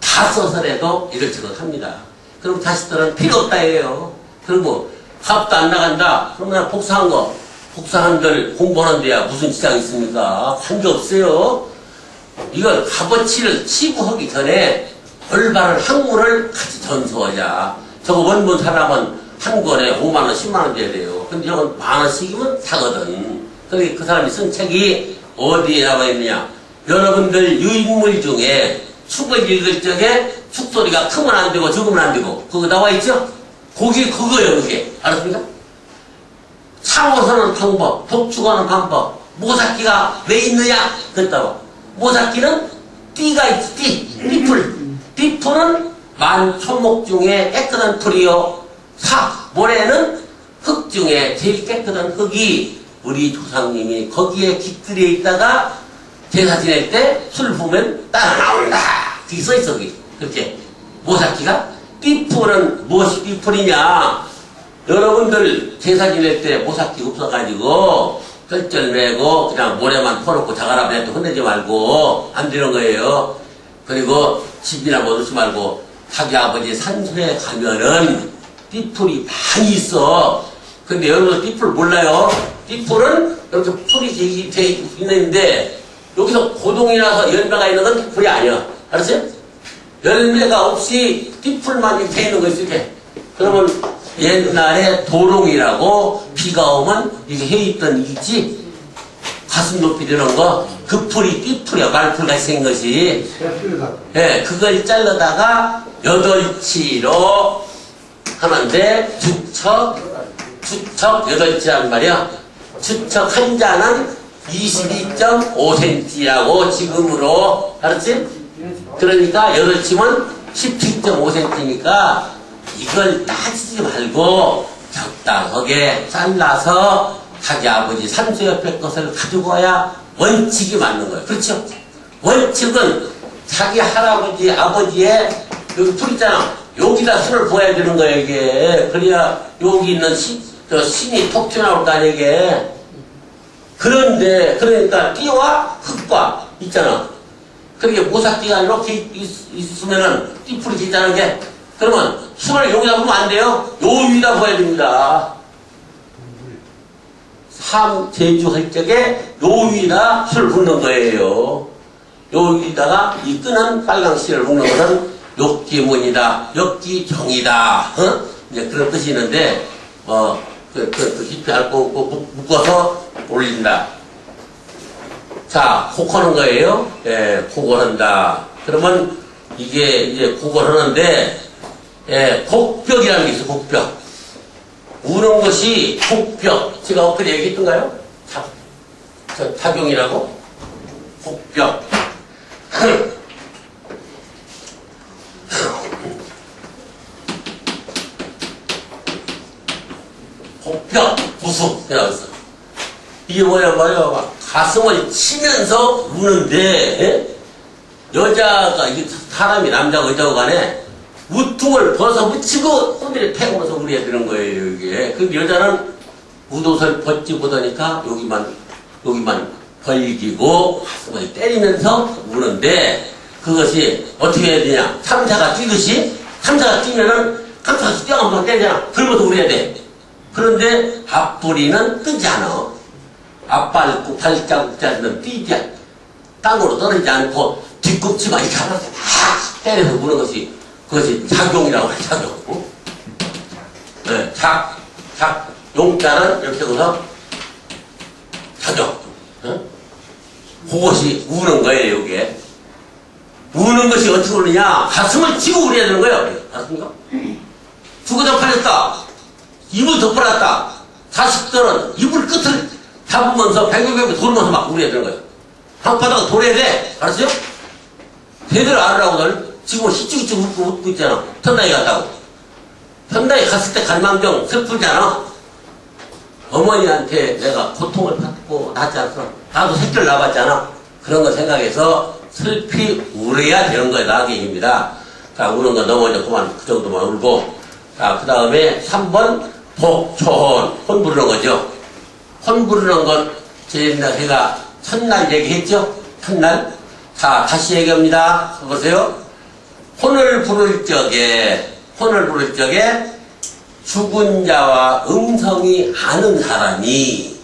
다 써서라도 예절책을 합니다. 그럼 자식들은 필요 없다 해요. 그리고 값도 안 나간다. 그럼 그냥 복사한 거. 복사한들 공부하는 데야 무슨 지장이 있습니까? 관계 없어요. 이걸 값어치를 치부하기 전에 올바른 학문을 같이 전수하자. 저거 원본 사람은 한 권에 5만원, 10만원 줘야 돼요. 근데 저건 만원씩이면 사거든. 그러니까 그 사람이 쓴 책이 어디에 나와 있느냐. 여러분들 유인물 중에 축을 읽을 적에 축소리가 크면 안 되고 적으면 안 되고 그거 나와 있죠? 그거예요, 그게. 알았습니까? 참고서는 방법, 독축하는 방법, 모삭기가 왜 있느냐? 그랬다고. 모삭기는 띠가 있지, 띠풀은 만초목 중에 깨끗한 풀이요. 모래는 흙 중에 제일 깨끗한 흙이 우리 조상님이 거기에 깃들여 있다가 제사 지낼 때 술 부으면 따라 나온다. 그게 써있어, 거기. 그렇게. 모삭기가 띠풀은 무엇이 띠풀이냐? 여러분들 제사 지낼 때 모삭기 없어가지고 쩔쩔 매고 그냥 모래만 퍼놓고 자가라 내도 혼내지 말고 안 되는 거예요. 그리고 집이나 뭐 넣지 말고 자기 아버지 산소에 가면은 띠풀이 많이 있어. 근데 여러분 띠풀 몰라요? 띠풀은 이렇게 풀이 돼 있는데 여기서 고동이 나서 열매가 있는 건 띠풀이 아니야. 알았어요? 열매가 없이 띠풀만 이렇게 돼 있는 거 있을게. 그러면 옛날에 도롱이라고 비가 오면 이게 해있던 있지? 가슴 높이 되는 거, 그 풀이 띠풀이야. 말풀같이 생긴 것이. 예, 그걸 잘라다가 8치로 하는데, 주척 8치란 말이야. 주척 한 잔은 22.5cm라고 지금으로, 알았지? 그러니까 8치면 17.5cm니까 이걸 따지지 말고 적당하게 잘라서 자기 아버지 산소 옆에 것을 가지고 와야 원칙이 맞는 거예요. 그렇죠? 원칙은 자기 할아버지, 아버지의 여기 풀 있잖아. 여기다 손을 부어야 되는 거예요, 이게. 그래야 여기 있는 신이 톡 튀어나올 거 아니야, 이게. 그런데, 그러니까 띠와 흙과 있잖아. 그렇게 모삭기가 이렇게 있으면은 띠풀이 있다는 게 그러면 손을 여기다 보면 안 돼요. 요 위에다 부어야 됩니다. 제주할 적에 요 위에다 술을 붓는 거예요. 요 위에다가 이 끄는 빨강 씨를 붓는 것은 욕기문이다. 욕기정이다. 이제 그런 뜻이 있는데, 깊이 앓고 묶어서 올린다. 자, 곡하는 거예요. 예, 곡을 한다. 그러면 이게 이제 곡을 하는데, 예, 곡벽이라는 게 있어요, 곡벽. 우는 것이 곡벽. 제가 엊그제 얘기했던가요? 타경이라고? 곡벽. 곡벽, 무속. 이게 뭐냐 말이야. 가슴을 치면서 우는데, 예? 여자가, 이게 사람이 남자고 여자고 간에 우퉁을 벗어 붙이고 손들이 패고서 우려야 되는 거예요, 이게. 근데 여자는 웃옷을 벗지 못하니까 여기만 벌리고 가슴을 때리면서 우는데 그것이 어떻게 해야 되냐. 삼자가 뛰듯이, 삼자가 뛰면은 깜짝이 뛰어가면서 때리잖아. 그러면서 우려야 돼. 그런데 앞부리는 뜨지 않아. 앞발고 발자국자는 뛰지 땅으로 떨어지지 않고 뒤꿈치만 이렇게 하면서 막 때려서 우는 것이 그것이 작용이라고 해, 작용. 응? 네, 용자는 이렇게 해서 작용. 응? 그것이 우는 거예요, 여기에. 우는 것이 어떻게 우느냐? 가슴을 치고 울어야 되는 거예요. 알았습니까? 죽어서 팔렸다. 입을 덮어놨다. 자식들은 이불 끝을 잡으면서 뱅뱅뱅 돌면서 막 울어야 되는 거예요. 방바닥을 돌아야 돼. 알았어요? 제대로 알으라고들 지금 희죽희죽 웃고 있잖아. 편당에 갔다고. 편당에 갔을 때 갈망정 슬프잖아. 어머니한테 내가 고통을 받고 낳지 않았어. 나도 새끼를 낳았잖아. 그런 거 생각해서 슬피 울어야 되는 거예요. 나그 얘기입니다. 자, 우는 거 넘어져 그만 그 정도만 울고. 자, 그 다음에 3번 복초혼. 혼 부르는 거죠. 혼 부르는 건 제가 첫날 얘기했죠? 첫날. 자, 다시 얘기합니다. 보세요. 혼을 부를 적에 죽은 자와 음성이 아는 사람이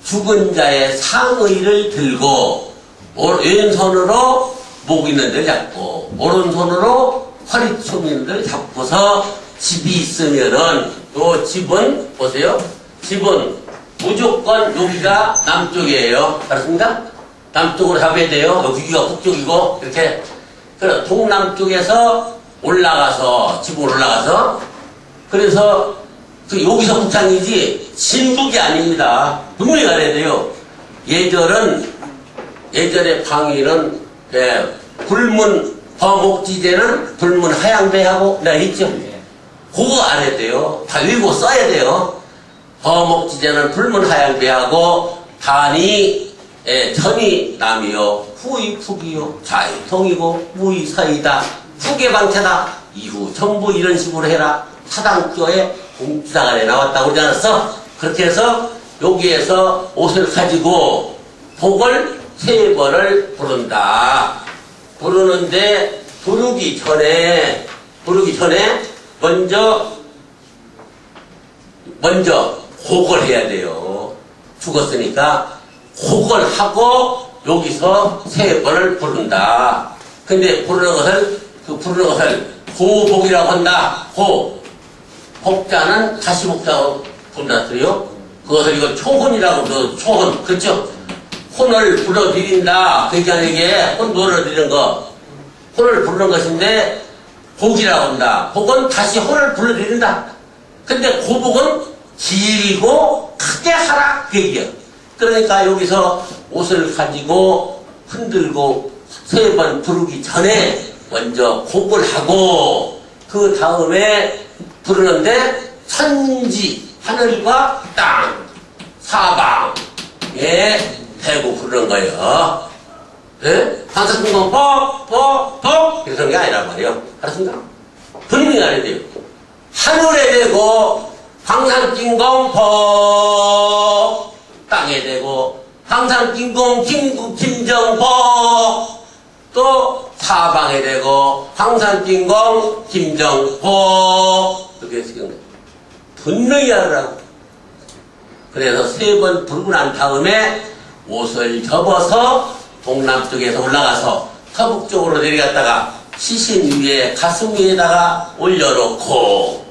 죽은 자의 상의를 들고 왼손으로 목 있는 데를 잡고 오른손으로 허리춤 있는 데를 잡고서 집이 있으면은 요 집은 보세요. 집은 무조건 여기가 남쪽이에요. 알았습니까? 남쪽으로 잡아야 돼요. 여기가 북쪽이고 이렇게. 그래서 동남쪽에서 올라가서 집으로 올라가서 그래서 여기서 북창이지 진북이 아닙니다. 분명히 알아야 돼요. 예전에 방위는 불문 허목지대는 불문 하양배하고 내가 했죠. 그거 알아야 돼요. 다 외고 써야 돼요. 허목지대는 불문 하양배하고 단이 전이 남이요 후이 북이요 좌이 동이고 무이 서이다 후계방태다 이후 전부 이런 식으로 해라. 사당교에 공주사관에 나왔다고 그러지 않았어? 그렇게 해서 여기에서 옷을 가지고 복을 3번을 부른다. 부르는데 부르기 전에 먼저 곡을 해야 돼요. 죽었으니까 곡을 하고 여기서 3번을 부른다. 근데 부르는 것을 고복이라고 한다. 복자는 다시 복자고 불렀어요. 그것을 이거 초혼이라고 초혼. 그렇죠? 혼을 불러드린다. 그러니까 이게 혼 불러드리는 거. 혼을 부르는 것인데 복이라고 한다. 복은 다시 혼을 불러드린다. 근데 고복은 길고 크게 하라. 그 얘기야. 그러니까 여기서 옷을 가지고 흔들고 3번 부르기 전에 먼저 곡을 하고 그 다음에 부르는데 천지 하늘과 땅 사방에 대고 부르는 거예요. 네? 방사풍공 뻑뻑뻑 이렇게 하는 게 아니란 말이에요. 알았습니까? 분명히 알아야 돼요. 하늘에 대고 방산진공 벅 땅에 대고 방산진공 김정복 또 사방에 대고 방산진공 김정복 이렇게 쓰는 분명히 알으라고. 그래서 3번 부르고 난 다음에 옷을 접어서 동남쪽에서 올라가서 서북쪽으로 내려갔다가 시신 위에 가슴 위에다가 올려놓고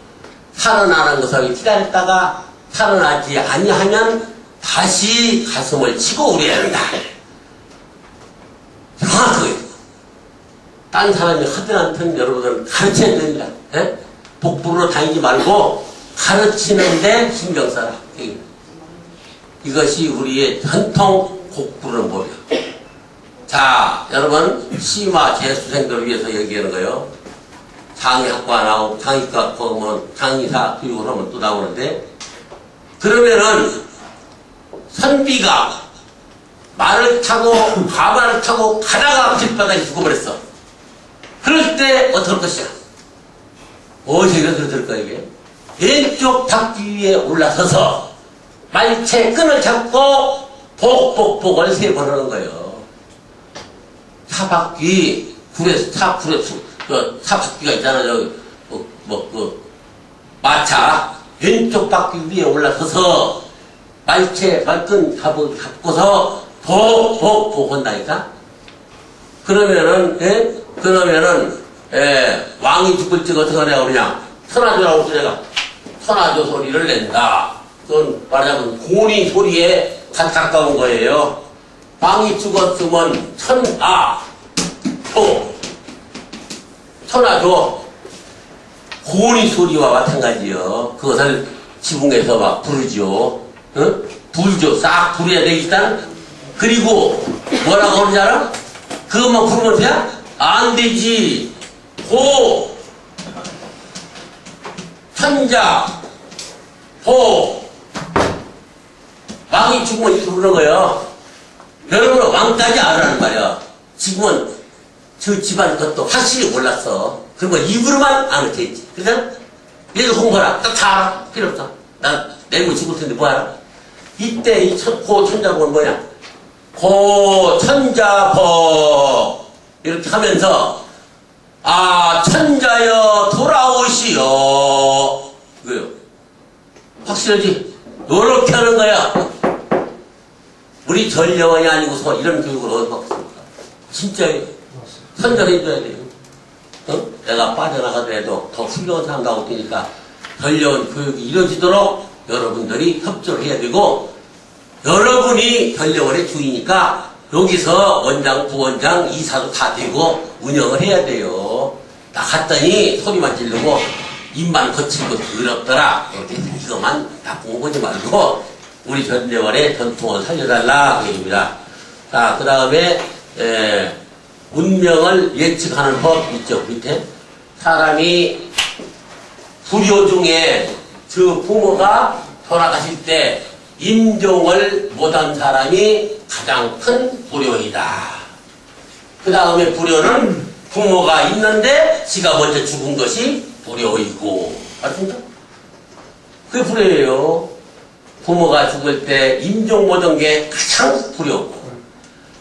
살아나는 것을 기다렸다가 살아나지 아니하면 다시 가슴을 치고 울어야 한다. 정확하게. 딴 사람이 하든 않든 여러분들은 가르쳐야 됩니다. 예? 복부로 다니지 말고 가르치는데 신경 써라. 이것이 우리의 전통 곡 부르는 법이야. 자, 여러분 심화 재수생들을 위해서 얘기하는 거예요. 장의학과 나오고 장의과 보면 장의사 교육을 하면 또 나오는데 그러면은 선비가 말을 타고 가마를 타고 가다가 길바닥에 죽어버렸어. 그럴 때 어떨 것이야? 어디가 그럴 거야 이게? 왼쪽 바퀴 위에 올라서서 말체 끈을 잡고 복을 3번 하는 거예요. 차바퀴 차바퀴가 있잖아. 저기 마차 왼쪽 바퀴 위에 올라서서 말끈 잡고서 복 한다니까. 그러면은 왕이 죽을 때 어떻게 하냐 그러냐. 천하조라고 그래가 천하조 소리를 낸다. 그건 말하자면 고니 소리에 가까운 거예요. 왕이 죽었으면 천하조 고니 소리와 마찬가지요. 그것을 지붕에서 막 부르죠. 응? 불죠. 싹 부려야 돼 일단. 그리고 뭐라고 하는지 알아? 그것만 부르면 돼? 안 되지. 호 천자 호 왕이 죽으면 이렇게 부르는 거예요. 여러분은 왕까지 알아라는 말이야. 지금은 저 집안 것도 확실히 몰랐어. 그러면 입으로만 아는 게 있지. 그래서 얘들 공부하라. 딱 다 알아. 필요 없어. 난 내일모 죽을 텐데 뭐 알아? 이때 이 고천자복은 뭐냐? 고천자복 이렇게 하면서 천자여 돌아오시오. 이거요. 확실하지? 요렇게 하는 거야. 우리 전령원이 아니고서 이런 교육을 어디서 받겠습니까? 진짜예요. 선전해줘야 돼요. 내가 빠져나가더라도 더 훌륭한 사람 가고 있으니까 전령원 교육이 이루어지도록 여러분들이 협조를 해야 되고, 여러분이 전령원의 주이니까 여기서 원장, 부원장, 이사도 다 되고 운영을 해야 돼요. 나 갔더니 소리만 지르고 입만 거친 거 더럽더라. 이것만 나쁜 거 보지 말고 우리 전령원의 전통을 살려달라. 그 얘기입니다. 자, 그 다음에 운명을 예측하는 법 있죠. 밑에 사람이 불효 중에 그 부모가 돌아가실 때 임종을 못한 사람이 가장 큰 불효이다. 그 다음에 불효는 부모가 있는데 지가 먼저 죽은 것이 불효이고, 맞습니까? 그게 불효예요. 부모가 죽을 때 임종 못한 게 가장 불효고,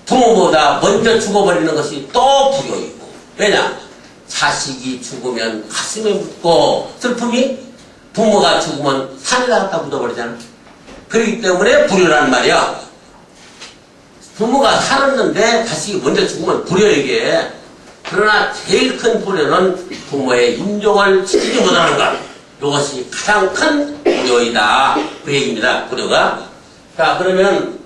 부모보다 먼저 죽어버리는 것이 또 불효이고. 왜냐? 자식이 죽으면 가슴에 묻고 슬픔이, 부모가 죽으면 산에다 갖다 묻어버리잖아. 그렇기 때문에 불효란 말이야. 부모가 살았는데 자식이 먼저 죽으면 불효 이게. 그러나 제일 큰 불효는 부모의 임종을 지키지 못하는 것. 이것이 가장 큰 불효이다. 그 얘기입니다. 불효가. 자, 그러면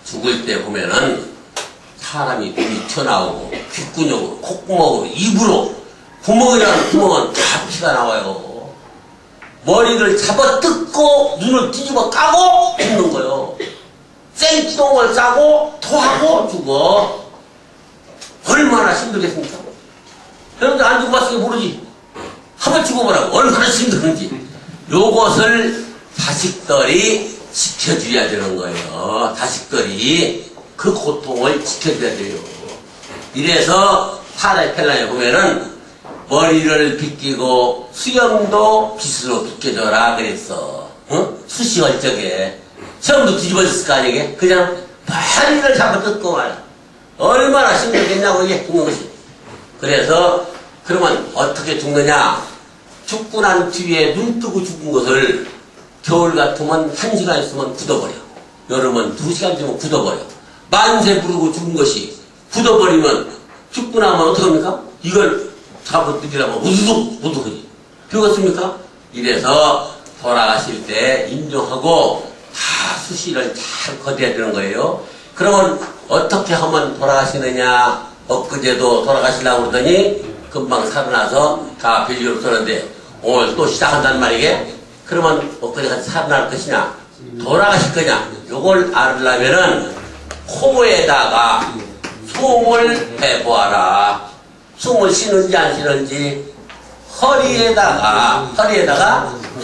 죽을 때 보면은 사람이 눈이 튀어나오고 귓구녕으로, 콧구멍으로, 입으로, 구멍이라는 구멍은 다 피가 나와요. 머리를 잡아 뜯고 눈을 뒤집어 까고 죽는 거예요. 생똥을 싸고 토하고 죽어. 얼마나 힘들겠습니까? 여러분들 안 죽어봤으니까 모르지. 한번 죽어보라고 얼마나 힘들은지. 요것을 자식들이 지켜줘야 되는 거예요. 자식들이 그 고통을 지켜줘야 돼요. 이래서 사라의 펠라에 보면은 머리를 빗기고 수염도 빗으로 빗겨줘라 그랬어. 응? 수시할 적에 수염도 뒤집어졌을 거 아니게? 그냥 머리를 잡아 뜯고 말이야. 얼마나 힘들겠냐고 이게 죽는 것이. 그래서 그러면 어떻게 죽느냐? 죽고 난 뒤에 눈 뜨고 죽은 것을 겨울 같으면 1시간 있으면 굳어버려. 여름은 2시간 되면 굳어버려. 만세 부르고 죽은 것이 굳어버리면 죽고 나면 어떡합니까? 이걸 잡아뜯기라면 우두둑우두둑하지. 그렇습니까? 이래서 돌아가실 때 인정하고 다 수시를 잘 거둬야 되는 거예요. 그러면 어떻게 하면 돌아가시느냐? 엊그제도 돌아가시려고 그러더니 금방 살아나서 다 별일이 없었는데 오늘 또 시작한단 말이게? 그러면 엊그제 같이 살아날 것이냐? 돌아가실 거냐? 요걸 알으려면은 코에다가 숨을 해보아라. 숨을 쉬는지 안 쉬는지. 허리에다가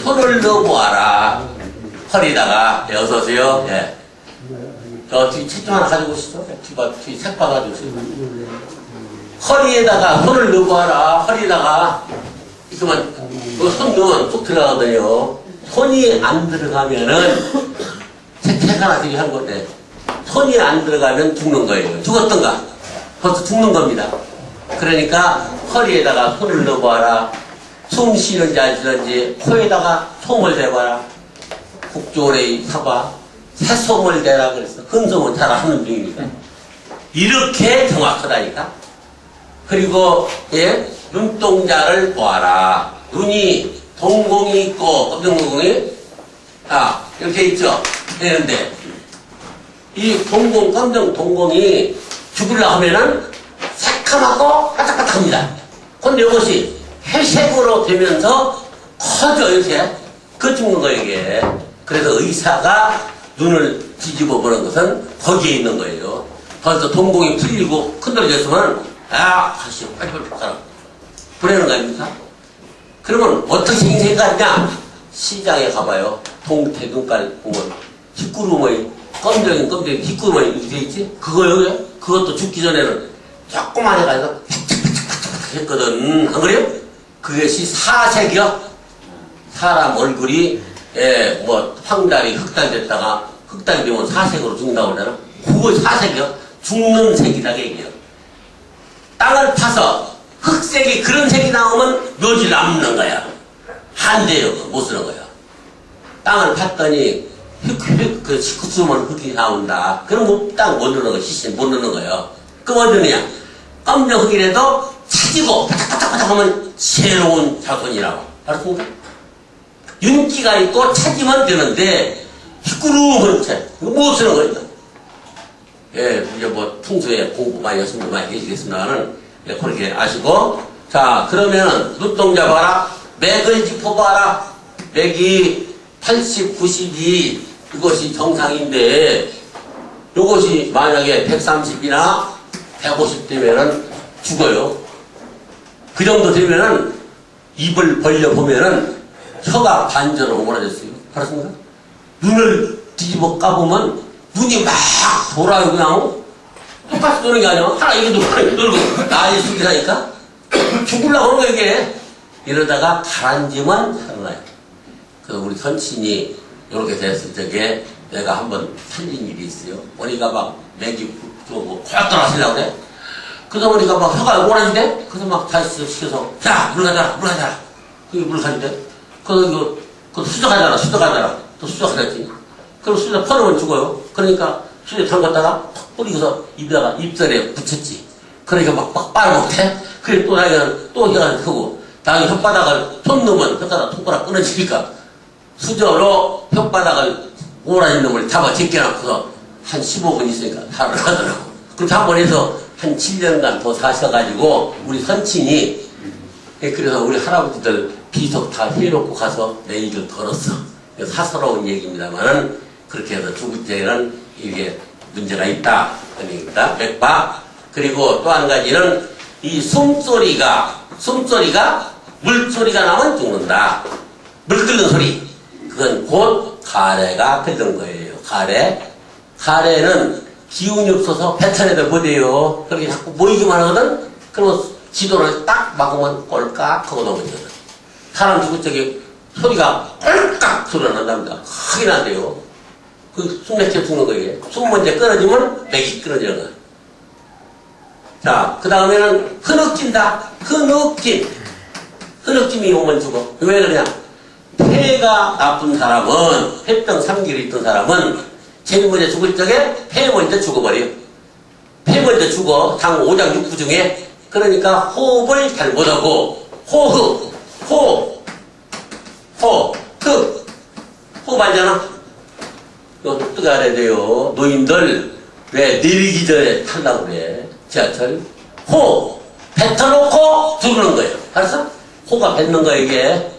손을 넣어보아라. 허리에다가. 네, 어서오세요. 예. 저 뒤 책 좀 하나 가지고 오시죠. 뒤 책 봐가지고 오세요. 허리에다가 손을 넣어보아라. 허리에다가. 그러면 손 넣으면 쏙 들어가거든요. 손이 안 들어가면은 책 하나 되게 한 건데 손이 안 들어가면 죽는 거예요. 죽었던가? 벌써 죽는 겁니다. 그러니까 허리에다가 손을 넣어봐라. 숨 쉬는지 안 쉬는지 코에다가 솜을 대봐라. 국조래 사과 새솜을 대라 그랬어. 근솜은 잘 하는 중이니까. 이렇게 정확하다니까. 그리고, 예, 눈동자를 보아라. 눈이 동공이 있고, 검정동공이, 이렇게 있죠? 되는데, 이 동공, 검정 동공이 죽으려고 하면은 새카맣고 바짝바짝합니다. 근데 이것이 회색으로 되면서 커져, 이렇게. 그 죽는 거예요, 이게. 그래서 의사가 눈을 뒤집어 보는 것은 거기에 있는 거예요. 벌써 동공이 풀리고 큰돌어졌으면, 다시 빨리빨리 가라. 보내는 거 아닙니까? 그러면 어떻게 생각하냐? 시장에 가봐요. 동태 눈깔 보면, 뒷구름의, 검정이 뒷구름이 이렇게 돼 있지? 그거요? 그것도 죽기 전에는 조그만 해가지고, 했거든. 안 그래요? 그것이 사색이요? 사람 얼굴이, 황달이 흑달 됐다가, 흑달이 되면 사색으로 죽는다고 그러잖아? 그거 사색이요? 죽는 색이라고 얘기해요. 땅을 파서 흑색이 그런 색이 나오면 묘지 남는 거야. 한대요. 못 쓰는 거야. 땅을 팠더니 그 식구수만 흙이 나온다. 그럼 땅 못 넣는 거, 시신 못 넣는 거예요. 그럼 어디 넣느냐? 검정 흙이라도 차지고 바짝바짝바짝 하면 새로운 자손이라고. 알았습니까? 윤기가 있고 차지면 되는데 휘구르면 채. 이거 못 쓰는 거예요. 예, 이제 뭐 풍수에 공부 많이 하신 분 많이 계시겠습니다만은 그렇게 아시고, 자, 그러면은 눈동자 봐라. 맥을 짚어봐라. 맥이 80, 92 이것이 정상인데 이것이 만약에 130이나 150 되면은 죽어요. 그 정도 되면은 입을 벌려보면은 혀가 반전으로 오므라졌어요. 알았습니까? 눈을 뒤집어 까보면 눈이 막 돌아요. 그냥 똑같이 도는 게 아니야. 하나 이게 돌고 하나 이게 돌고 난리 숙이라니까. 죽으려고 하는 거야 이게. 이러다가 가라앉으면 살아나요. 그 우리 선친이 이렇게 됐을 적에 내가 한번 살린 일이 있어요. 머리가 막 맥이 코약 떨어지려고 그래. 그러다 보니까 막 혀가 오라지대. 그래서 막 다시 시켜서 야 물 가져라 물 가져라. 그게 물 가지대. 그거 수저가져라 수저가져라. 또 수저가졌지. 그럼 수저 퍼놓으면 죽어요. 그러니까 수저 담갔다가 팍 뿌리고서 입에다가 입술에 붙였지. 그러니까 막 빨아먹대. 그래 또 나이가 또 혀가 크고 나중에 혓바닥을 손 넣으면 혓바닥 손가락 끊어지니까 수저로 혓바닥을 오라진 놈을 잡아 제껴놓고서 한 15분 있으니까 다 나가더라고. 그렇게 한 번 해서 한 7년간 더 사셔가지고 우리 선친이 그래서 우리 할아버지들 비석 다 해놓고 가서 내 얘기를 걸었어. 사서로운 얘기입니다만은 그렇게 해서 죽을 때는 이게 문제가 있다. 그런 얘기입니다. 맥박. 그리고 또 한 가지는 이 숨소리가 물소리가 나면 죽는다. 물 끓는 소리. 그건 곧 가래가 끓는 거예요. 가래는 기운이 없어서 배탈에도 못해요. 그렇게 자꾸 모이기만 하거든? 그러면 지도를 딱 막으면 꼴깍 하고 넘어지거든. 사람 죽을 적에 소리가 꼴깍 소리가 난답니다. 크게 난대요. 그 숨 막혀 죽는 거예요. 숨 먼저 끊어지면 맥이 끊어지는 거야. 자, 그 다음에는 흐느낀다. 흐느낌이 오면 죽어. 왜 그러냐? 폐가 나쁜 사람은, 폐병 3기를 있던 사람은 제일 먼저 죽을 적에 폐 먼저 죽어버려요. 폐 먼저 죽어. 장 5장 6부 중에. 그러니까 호흡을 잘 못하고, 호흡 알잖아? 이거 똑똑히 알아야 돼요. 노인들, 왜 내리기 전에 탈라고 그래? 지하철. 뱉어놓고 들어오는 거예요. 알았어? 호가 뱉는 거야, 이게.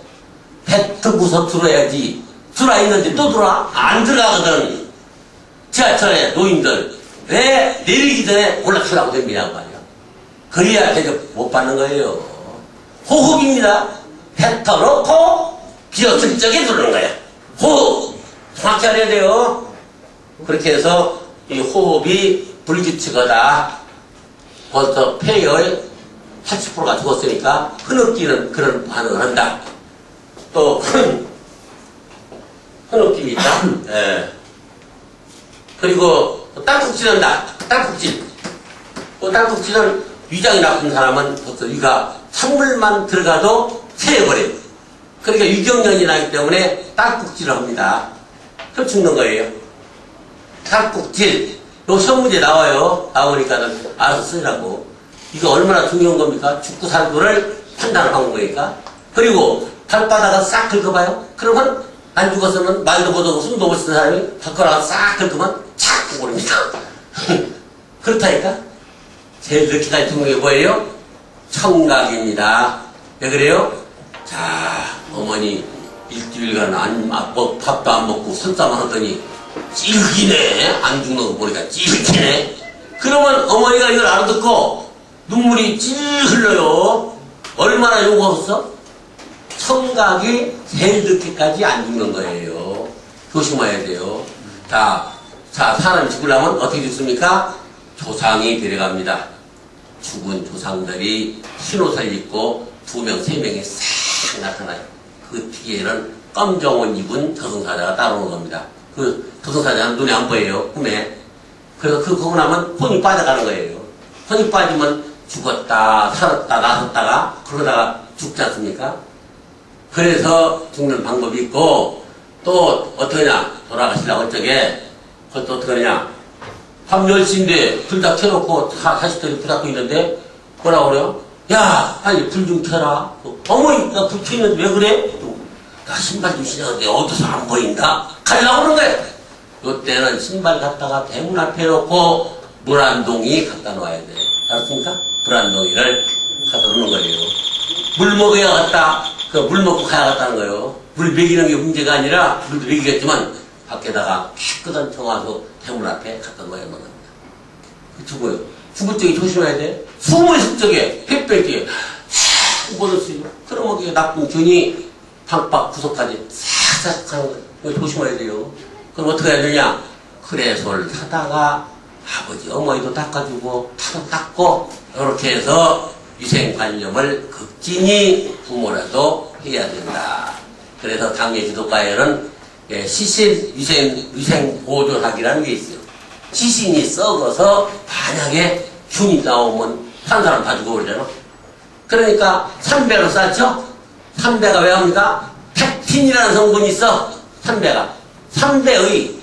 뱉고서 들어야지. 들어있는데 또 들어와? 안 들어가거든. 지하철에 노인들. 왜 내리기 전에 올라타려고 됩니다, 말이야. 그래야 대접 못 받는 거예요. 호흡입니다. 뱉어놓고 비었을 적에 들어오는 거야. 호흡. 정확히 알아야 돼요. 그렇게 해서 이 호흡이 불규칙하다. 벌써 폐의 80%가 죽었으니까 흐느끼는 그런 반응을 한다. 또 흐느낌이 있다. 예. 그리고 딸꾹질 한다. 딸꾹질. 딸꾹질은 위장이 나쁜 사람은 벌써 위가 찬물만 들어가도 새어버려요. 그러니까 위경련이 나기 때문에 딸꾹질을 합니다. 그럼 죽는 거예요. 딸꾹질. 요 시험 문제 나와요. 나오니까 알아서 쓰라고. 이거 얼마나 중요한 겁니까? 죽고 살고를 판단하는 거니까. 그리고 발바닥을 싹 긁어봐요. 그러면 안 죽었으면 말도 못하고 숨도 못 쉬는 사람이 발바닥을 싹 긁으면 착 오릅니다. 그렇다니까. 제일 늦게까지 죽는 게 뭐예요? 청각입니다. 왜 그래요? 자, 어머니 일주일간 밥도 안 먹고 설사만 하더니 찔기네. 안 죽는 거 보니까 찔기네. 그러면 어머니가 이걸 알아듣고 눈물이 찔 흘러요. 얼마나 요구하겠어? 청각이 제일 늦게까지 안 죽는 거예요. 조심해야 돼요. 자, 사람이 죽으려면 어떻게 죽습니까? 조상이 데려갑니다. 죽은 조상들이 흰옷을 입고 2명, 3명이 싹 나타나요. 그 뒤에는 검정옷 입은 저승사자가 따라오는 겁니다. 그 저승사자는 눈에 안 보여요. 꿈에. 그래서 그거 나면 혼이 빠져가는 거예요. 혼이 빠지면 죽었다, 살았다, 나섰다가 그러다가 죽지 않습니까? 그래서 죽는 방법이 있고, 또 어떡하냐, 돌아가시려고 어쩌게, 그것도 어떡하냐, 밤 10시인데 불 다 켜놓고 자식들이 불 닫고 있는데 뭐라고 그래요? 야, 빨리 불 좀 켜라. 어머니, 나 불 켜는데 왜 그래? 나 신발 좀 신었는데 어디서 안 보인다? 가려고 그러는 거예요. 이때는 신발 갖다가 대문 앞에 놓고 물안동이 갖다 놓아야 돼. 알았습니까? 물안동이를 갖다 놓는 거예요. 물 먹어야 갔다. 그 물 먹고 가야 갔다는 거예요. 물 먹이는 게 문제가 아니라 물도 먹이겠지만 밖에다가 깨끗한 청와서 대문 앞에 갖다 놓아야 하는 겁니다. 죽어요. 죽을 적에 조심해야 돼. 숨을 쉴 적에 햇볕 적에 못 쓰요. 그러면 그게 나쁜 균이 방박 구석까지 싹싹 하는 거예요. 이거 조심해야 돼요. 그럼 어떻게 해야 되냐? 크레솔 타다가 아버지 어머니도 닦아주고 타도 닦고 이렇게 해서 위생관념을 극진히 부모라도 해야 된다. 그래서 당뇨 지도과에는 시신 위생 보존학이라는 게 있어요. 시신이 썩어서 만약에 균이 나오면 한 사람 다 죽어버리잖아. 그러니까 삼배로 쌌죠? 삼배가 왜 합니까? 팩틴이라는 성분이 있어. 삼배의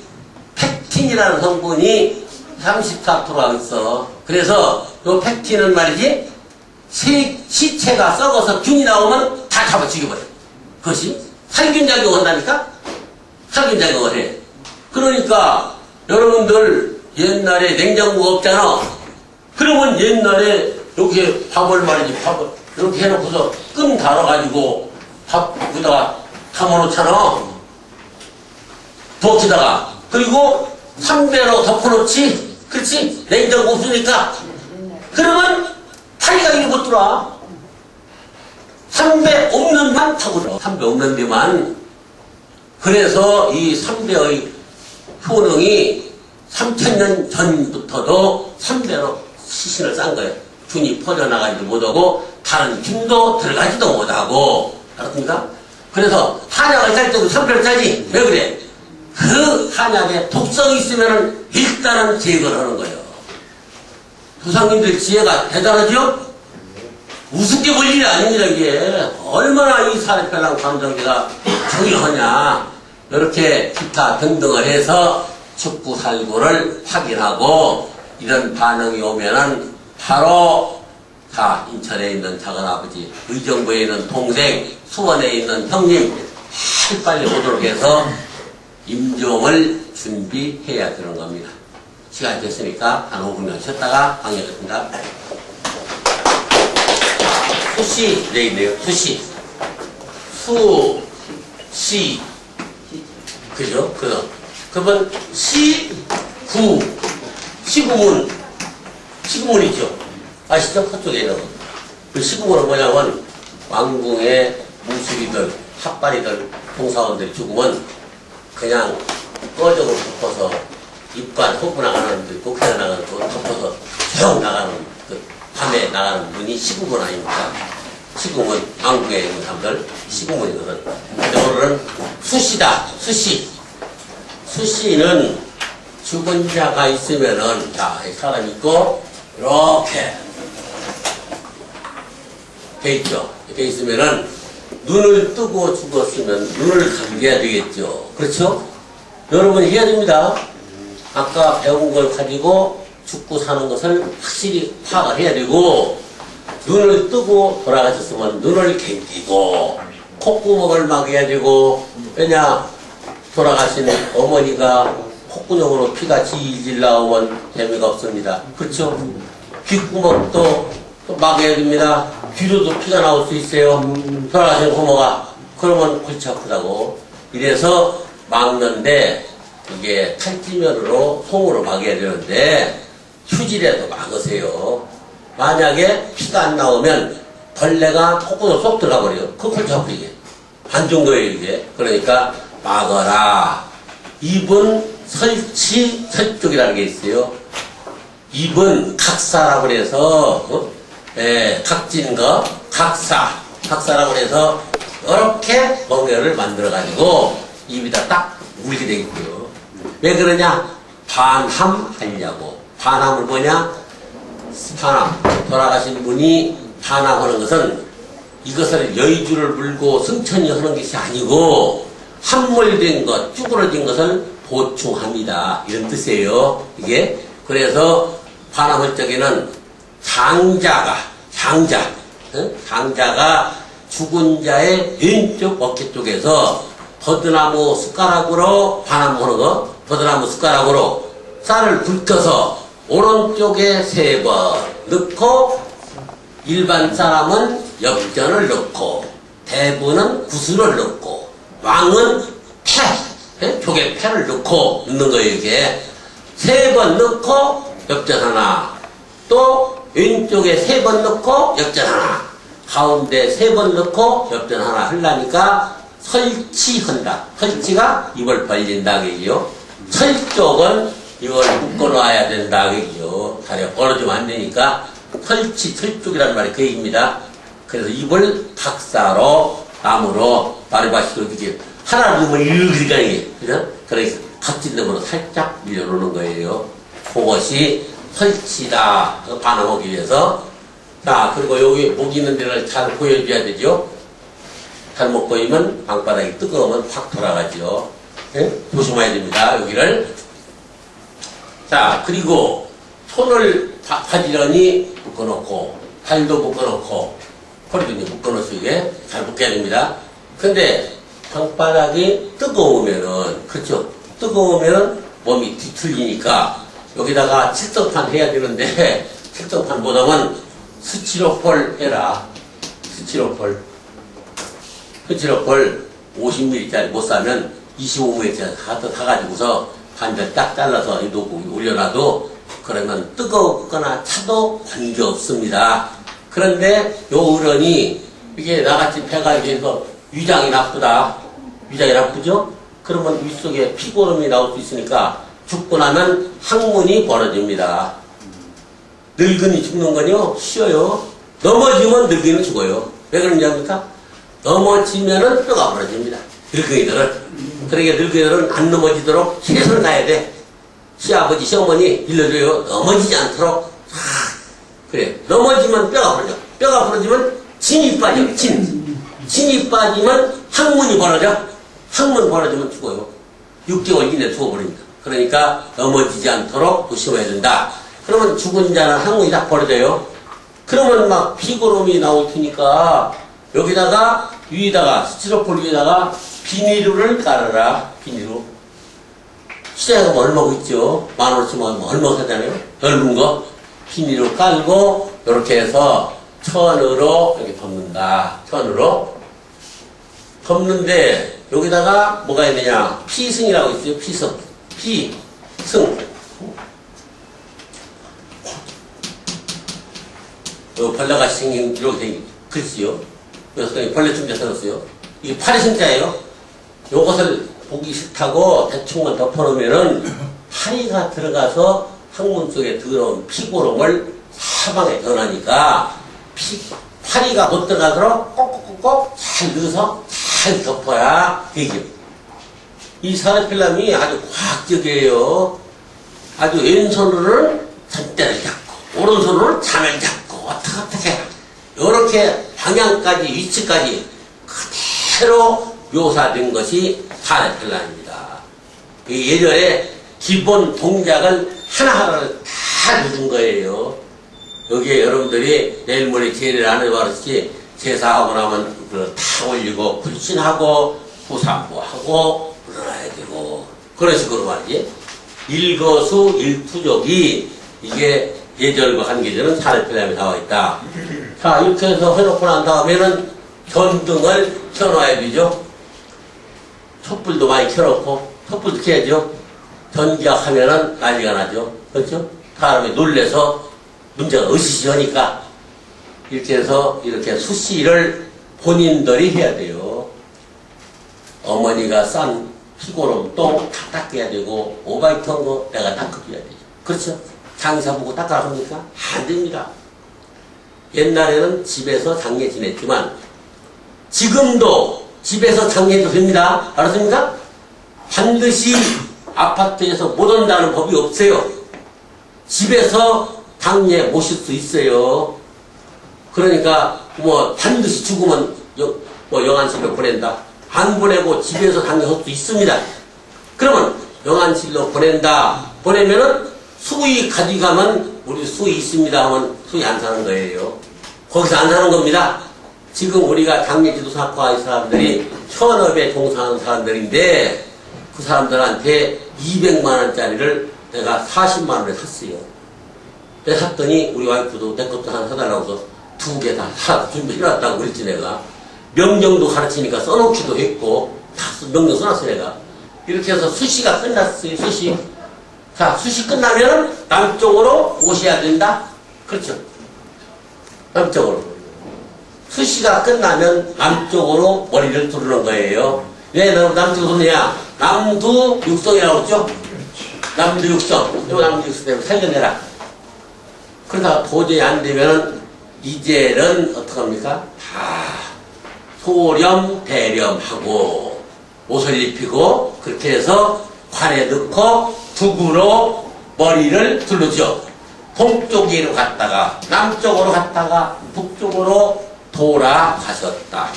팩틴이라는 성분이 34%가 있어. 그래서 요 팩틴은 말이지 시체가 썩어서 균이 나오면 다 잡아 죽여버려. 그것이 살균작용을 한다니까? 살균작용을 해. 그러니까 여러분들 옛날에 냉장고가 없잖아. 그러면 옛날에 이렇게 밥을 말이지 밥을 이렇게 해놓고서 끈 달아가지고 밥 여기다가 담아놓잖아. 부엌에다가. 그리고 삼배로 덮어놓지. 그렇지? 냉장고 없으니까. 그러면 파리가 이리 못 들어와. 삼배 없는 만 타고 들어. 삼배 없는 데만. 그래서 이 삼배의 효능이 3000년 전부터도 삼배로 시신을 싼 거예요. 균이 퍼져나가지도 못하고 다른 균도 들어가지도 못하고. 알았습니까? 그래서 한약을 짤 때도 삼배를 짜지. 왜 그래? 그 한약에 독성이 있으면 일단은 제거를 하는 거예요. 조상님들 지혜가 대단하죠? 우습게 볼 일이 아닙니다. 이게 얼마나 이 사례별랑 감정기가 중요하냐. 이렇게 기타 등등을 해서 죽고 살고를 확인하고 이런 반응이 오면은 바로 다 인천에 있는 작은아버지, 의정부에 있는 동생, 수원에 있는 형님 빨리 오도록 해서 임종을 준비해야 되는 겁니다. 시간이 됐으니까 한 5분만 쉬었다가 방해하겠습니다. 수시 네 있네요. 수시 수시 그죠? 그러면 시구문이죠. 아시죠? 그쪽에 있는 거. 그 시구문은 뭐냐면 왕궁의 무술이들, 핫바리들, 봉사원들이 죽으면 그냥 꺼적으로 덮어서 입관 호부 나가는 데 국회에 나가는 거 덮어서 쭉 나가는 그 밤에 나가는 문이 시구문 아닙니까? 시구문, 왕궁에 있는 사람들 시구문이거든. 근데 오늘은 수시다. 수시는 죽은 자가 있으면은 자, 사람 있고 이렇게 돼 있죠. 돼 있으면은 눈을 뜨고 죽었으면 눈을 감겨야 되겠죠. 그렇죠? 여러분이 해야 됩니다. 아까 배운 걸 가지고 죽고 사는 것을 확실히 파악을 해야 되고, 눈을 뜨고 돌아가셨으면 눈을 감기고 콧구멍을 막아야 되고, 왜냐 돌아가신 어머니가 콧구멍으로 피가 질질 나오면 재미가 없습니다. 그렇죠? 귓구멍도 또 막아야 됩니다. 귀로도 피가 나올 수 있어요. 돌아가신 부모가. 그러면 골치 아프다고. 이래서 막는데, 이게 탈지면으로 송으로 막아야 되는데 휴지라도 막으세요. 만약에 피가 안 나오면 벌레가 콧구멍 쏙 들어가 버려요. 그 골치 아프게 반 정도예요 이게. 그러니까 막아라. 입은 설치 설쪽이라는 게 있어요. 입은 각사라고 해서 각진 거 각사라고 해서 이렇게 멍게를 만들어 가지고 입에다 딱 물게 되겠고요. 왜 그러냐? 반함하려고. 반함은 뭐냐? 반함. 돌아가신 분이 반함하는 것은 이것을 여의주를 물고 승천이 하는 것이 아니고 함몰된 것, 쭈그러진 것을 보충합니다. 이런 뜻이에요. 이게. 그래서 반함할 적에는 장자가 죽은 자의 왼쪽 어깨 쪽에서 버드나무 숟가락으로 반함하는 거, 버드나무 숟가락으로 쌀을 붉혀서 오른쪽에 3번 넣고, 일반 사람은 엽전을 넣고, 대부는 구슬을 넣고, 왕은 조개 패를 넣고 넣는 거예요. 이게 3번 넣고 엽전 하나, 또 왼쪽에 3번 넣고 엽전 하나, 가운데 3번 넣고 엽전 하나 하려니까 설치한다. 설치가 입을 벌린다 그게요. 설쪽은 이걸 묶어놔야 된다 그게요. 다리가 벌어지면 안 되니까 설쪽이라는 말이 그 얘기입니다. 그래서 입을 각사로 나무로 마르바시로 이렇게 하나 넣으면 이렇게 가는 게, 그죠? 그래서 각진 놈으로 살짝 밀어놓는 거예요. 그것이 설치다. 반응하기 위해서. 자, 그리고 여기 목 있는 데를 잘 보여줘야 되죠. 잘못 보이면 방바닥이 뜨거우면 확 돌아가죠. 네? 조심해야 됩니다. 여기를. 자, 그리고 손을 바지런히 묶어놓고, 발도 묶어놓고, 허리도 묶어놓으시게 잘 묶어야 됩니다. 근데 방바닥이 뜨거우면은, 그렇죠? 뜨거우면 몸이 뒤틀리니까 여기다가 칠성판 해야 되는데, 칠성판 보다는 스티로폴 해라. 스티로폴 50ml짜리 못 사면 25ml짜리 사가지고서 반절 딱 잘라서 놓고 올려놔도, 그러면 뜨겁거나 차도 관계없습니다. 그런데 요 어른이 이게 나같이 배가 이래서 위장이 나쁘다. 위장이 나쁘죠? 그러면 윗속에 피고름이 나올 수 있으니까 죽고 나면 항문이 벌어집니다. 늙은이 죽는 건요, 쉬워요. 넘어지면 늙은이는 죽어요. 왜 그러냐니까? 넘어지면은 뼈가 벌어집니다. 늙은이들은. 그러니까 늙은이들은 안 넘어지도록 최선을 다해야 돼. 시아버지, 시어머니 일러줘요. 넘어지지 않도록. 그래. 넘어지면 뼈가 벌어져. 뼈가 벌어지면 진이 빠져. 진이 빠지면 항문이 벌어져. 항문 벌어지면 죽어요. 6개월 이내에 죽어버립니다. 그러니까 넘어지지 않도록 조심해야 된다. 그러면 죽은 자는 항문이 다 벌어져요. 그러면 막 피고름이 나올 테니까 여기다가 위에다가 스티로폴 위에다가 비닐을 깔아라. 비닐로. 시장에 가면 얼마고 있죠? 15,000원 얼마 사잖아요? 넓은 거. 비닐로 깔고 이렇게 해서 천으로 이렇게 덮는다. 천으로 덮는데 여기다가 뭐가 있느냐? 피승이라고 있어요. 피승. 벌레가 생긴 이렇게 생긴 글씨요. 그래서 벌레 충자 써놨어요. 이게 파리신자예요. 요것을 보기 싫다고 대충만 덮어놓으면은 파리가 들어가서 항문 속에 들어온 피고름을 사방에 전하니까 파리가 못 들어가도록 꼭꼭꼭 잘 넣어서 잘 덮어야 되죠. 이 사르필람이 아주 과학적이에요. 아주 왼손으로는 잔대를 잡고 오른손으로는 잔을 잡고 어떻게 이렇게 방향까지 위치까지 그대로 묘사된 것이 사르필람입니다. 예전에 기본 동작을 하나하나를 다 다 늦은 거예요. 여기에 여러분들이 내일 모레 제례를 안 해봐르지 제사하고 나면 다 올리고 불신하고 부산부하고 물어나야 되고 그런 식으로 말이지. 일거수 일투족이 이게 예절과 한계절은 산을필람에 나와 있다. 자, 이렇게 해서 해놓고 난 다음에는 전등을 켜놔야 되죠. 촛불도 많이 켜놓고 촛불도 켜야죠. 전기약하면은 난리가 나죠. 그렇죠? 사람이 놀래서 문제가 으시시하니까 이렇게 해서 이렇게 수시를 본인들이 해야 돼요. 어머니가 싼 피고름 똥 다 닦아야 되고 오바이트 한 거 내가 닦아줘야 되죠. 그렇죠? 장사 보고 닦아라 합니까? 안 됩니다. 옛날에는 집에서 장례 지냈지만 지금도 집에서 장례도 됩니다. 알았습니까? 반드시 아파트에서 못 온다는 법이 없어요. 집에서 장례 모실 수 있어요. 그러니까 뭐 반드시 죽으면 영안실로 보낸다. 안 보내고 집에서 장례할 수 있습니다. 그러면 영안실로 보낸다. 보내면은 수의 가져가면 우리 수의 있습니다 하면 수의 안 사는 거예요. 거기서 안 사는 겁니다. 지금 우리가 장례지도사과의 사람들이 현업에 종사하는 사람들인데 그 사람들한테 200만 원짜리를 내가 40만 원에 샀어요. 내가 샀더니 우리 와이프도 내 것도 하나 사달라고 해서 2개 다 준비해놨다고 그랬지 내가. 명령도 가르치니까 써놓기도 했고 다 명령 써놨어 내가. 이렇게 해서 수시가 끝났어요. 수시. 자, 수시 끝나면 남쪽으로 오셔야 된다. 그렇죠. 남쪽으로. 수시가 끝나면 남쪽으로 머리를 두르는 거예요. 왜 남쪽으로 두느냐? 남두 육성이라고 했죠? 남두 육성. 요 남두 육성 때문에 살려내라. 그러다가 도저히 안 되면 이제는 어떡합니까? 다 소렴, 대렴하고 옷을 입히고 그렇게 해서 관에 넣고 북으로 머리를 두르죠. 동쪽으로 갔다가 남쪽으로 갔다가 북쪽으로 돌아가셨다.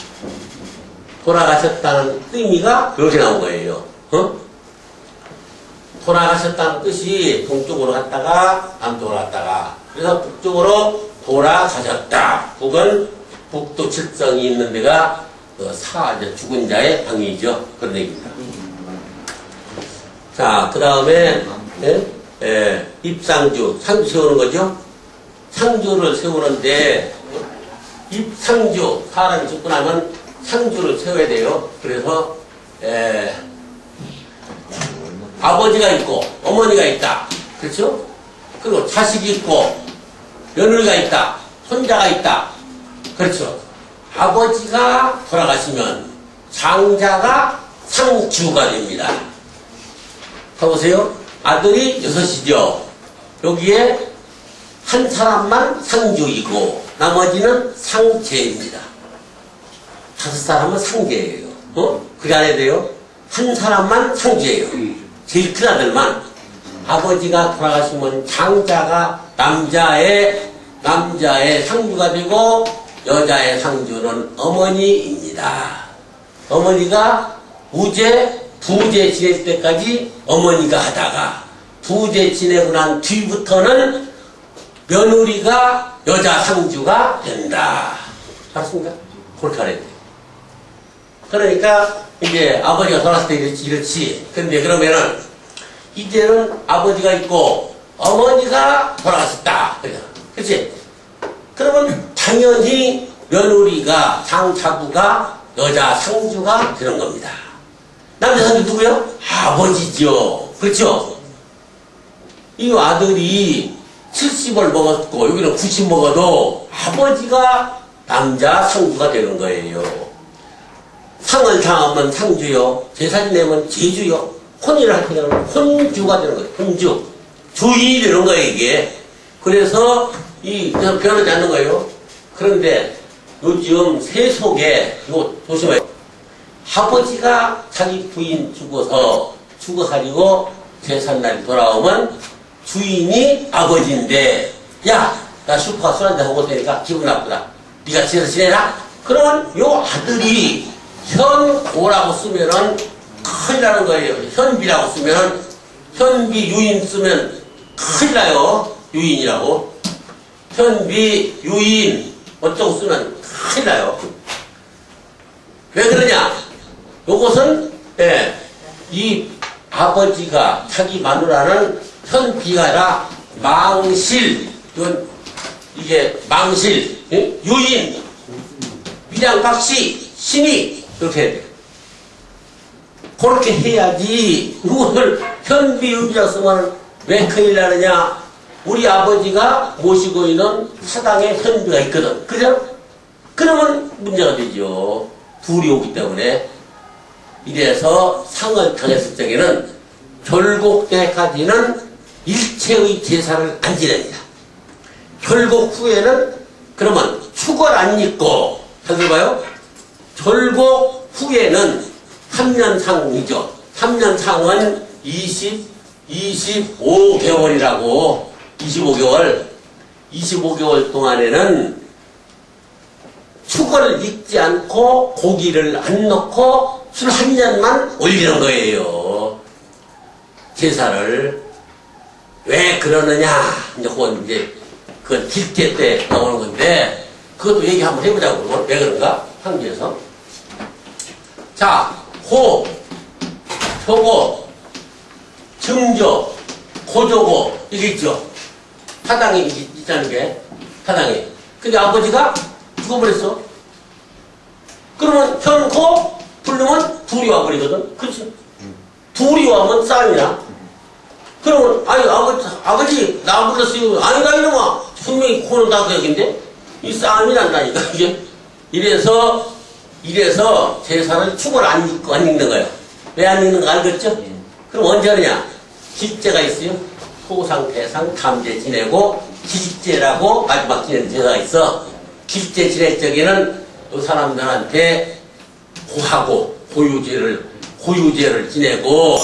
돌아가셨다는 의미가 그렇게 나온 거예요. 돌아가셨다는 뜻이 동쪽으로 갔다가 남쪽으로 갔다가 그래서 북쪽으로 돌아가셨다. 북은 북도 칠성이 있는 데가 죽은 자의 방이죠. 그런 얘기입니다. 자, 그 다음에 입상주, 상주 세우는 거죠. 상주를 세우는데 입상주, 사람이 죽고 나면 상주를 세워야 돼요. 그래서 아버지가 있고 어머니가 있다. 그렇죠? 그리고 자식이 있고 며느리가 있다. 손자가 있다. 그렇죠? 아버지가 돌아가시면 장자가 상주가 됩니다. 가보세요. 아들이 6이죠. 여기에 한 사람만 상주이고 나머지는 상제입니다. 5사람은 상제예요. 그게 안 해야 돼요. 한 사람만 상주예요. 제일 큰 아들만. 아버지가 돌아가시면 장자가 남자의 상주가 되고 여자의 상주는 어머니입니다. 어머니가 부재 지낼 때까지 어머니가 하다가 부재 지내고 난 뒤부터는 며느리가 여자 상주가 된다. 알았습니까? 그렇게 알아야 돼요. 그러니까 이제 아버지가 돌아왔을 때 이렇지. 근데 그러면은 이제는 아버지가 있고 어머니가 돌아가셨다. 그렇지? 그러면 당연히 며느리가 장자부가 여자 상주가 되는 겁니다. 남자 상주 누구요? 아버지죠. 그렇죠? 이 아들이 70을 먹었고 여기는 90 먹어도 아버지가 남자 상주가 되는 거예요. 상을 당하면 상주요. 제사 지내면 제주요. 혼인을 할 때는 혼주가 되는 거예요. 혼주. 주인이 되는 거예요, 이게. 그래서 변하지 않는 거예요. 그런데 요즘 세속에, 이거 조심해요. 아버지가 자기 부인 죽어가지고 제삿날이 돌아오면 주인이 아버지인데, 야, 나 슈퍼 술 한잔 하고 올 테니까 기분 나쁘다. 네가 제사 지내라? 그러면 요 아들이 현고라고 쓰면은 큰일 나는 거예요. 현비라고 쓰면은, 현비 유인 쓰면 큰일 나요. 유인이라고. 현비, 유인, 어쩌고 쓰면 큰일 나요. 왜 그러냐? 요것은, 이 아버지가 자기 마누라는 현비가 아니라 망실, 이게 망실, 유인, 위장박씨, 신이, 이렇게 해야 돼. 그렇게 해야지. 그걸 현비, 유비라 쓰면 왜 큰일 나느냐? 우리 아버지가 모시고 있는 사당에 현비가 있거든. 그죠? 그러면 문제가 되죠. 둘이 오기 때문에. 이래서 상을 당했을 적에는 결국 때까지는 일체의 제사를 안 지냅니다. 결국 후에는 그러면 축을 안 입고, 잘 들어봐요. 결국 후에는 3년상이죠. 3년상은 25개월이라고. 25개월 동안에는 축을 입지 않고 고기를 안 넣고 술 한 잔만 올리는 거예요. 제사를. 왜 그러느냐? 이제 그건 이제 그건 딜때 때 나오는 건데 그것도 얘기 한번 해보자고. 왜 그런가? 한계에서. 자, 호, 표고, 증조, 고조고 이게 있죠. 타당이 있다는 게 타당이. 근데 아버지가 죽어버렸어. 그러면 현고 부르면 둘이 와버리거든. 그렇지? 둘이 와면 싸움이야. 그러면 아니 아버지 나 불렀어요. 아니다 이놈아. 분명히 코는 다 그역인데 이 싸움이 난다니까 이게. 이래서 제사를 축을 안 읽는 거예요. 왜 안 읽는 거 알겠죠? 그럼 언제 하느냐? 기제가 있어요. 토상, 대상, 탐제 지내고 기제라고 마지막 지내는 제사가 있어. 기제 지낼 적에는 또 사람들한테 고하고 고유제를 지내고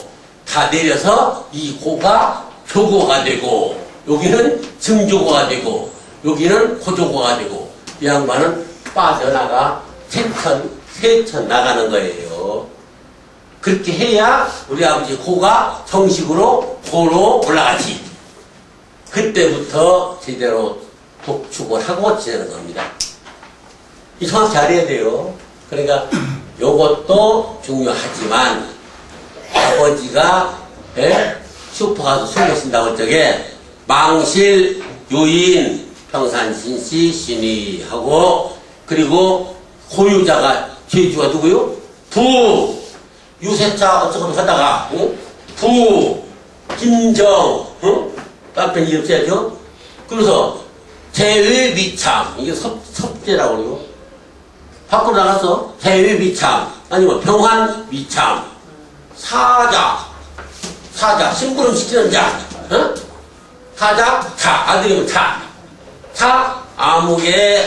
다 내려서 이 고가 조고가 되고 여기는 증조고가 되고 여기는 고조고가 되고 이 양반은 빠져나가 세천 나가는 거예요. 그렇게 해야 우리 아버지 고가 정식으로 고로 올라가지. 그때부터 제대로 독축을 하고 지내는 겁니다. 이 정확히 알아야 돼요. 그러니까 요것도 중요하지만 아버지가 슈퍼 가서 술 마신다고 할 적에 망실, 유인, 평산신씨, 신이 하고 그리고 고유자가 제주가 누구요? 부, 유세차 어쩌고 하다가 부, 김정, 남편 이름 써야죠. 그래서 대외미참, 이게 섭제라고 그래요. 밖으로 나가서 대외미참, 아니면 병환미참, 사자, 심부름 시키는 자, 사자, 아들이면 차, 아무개,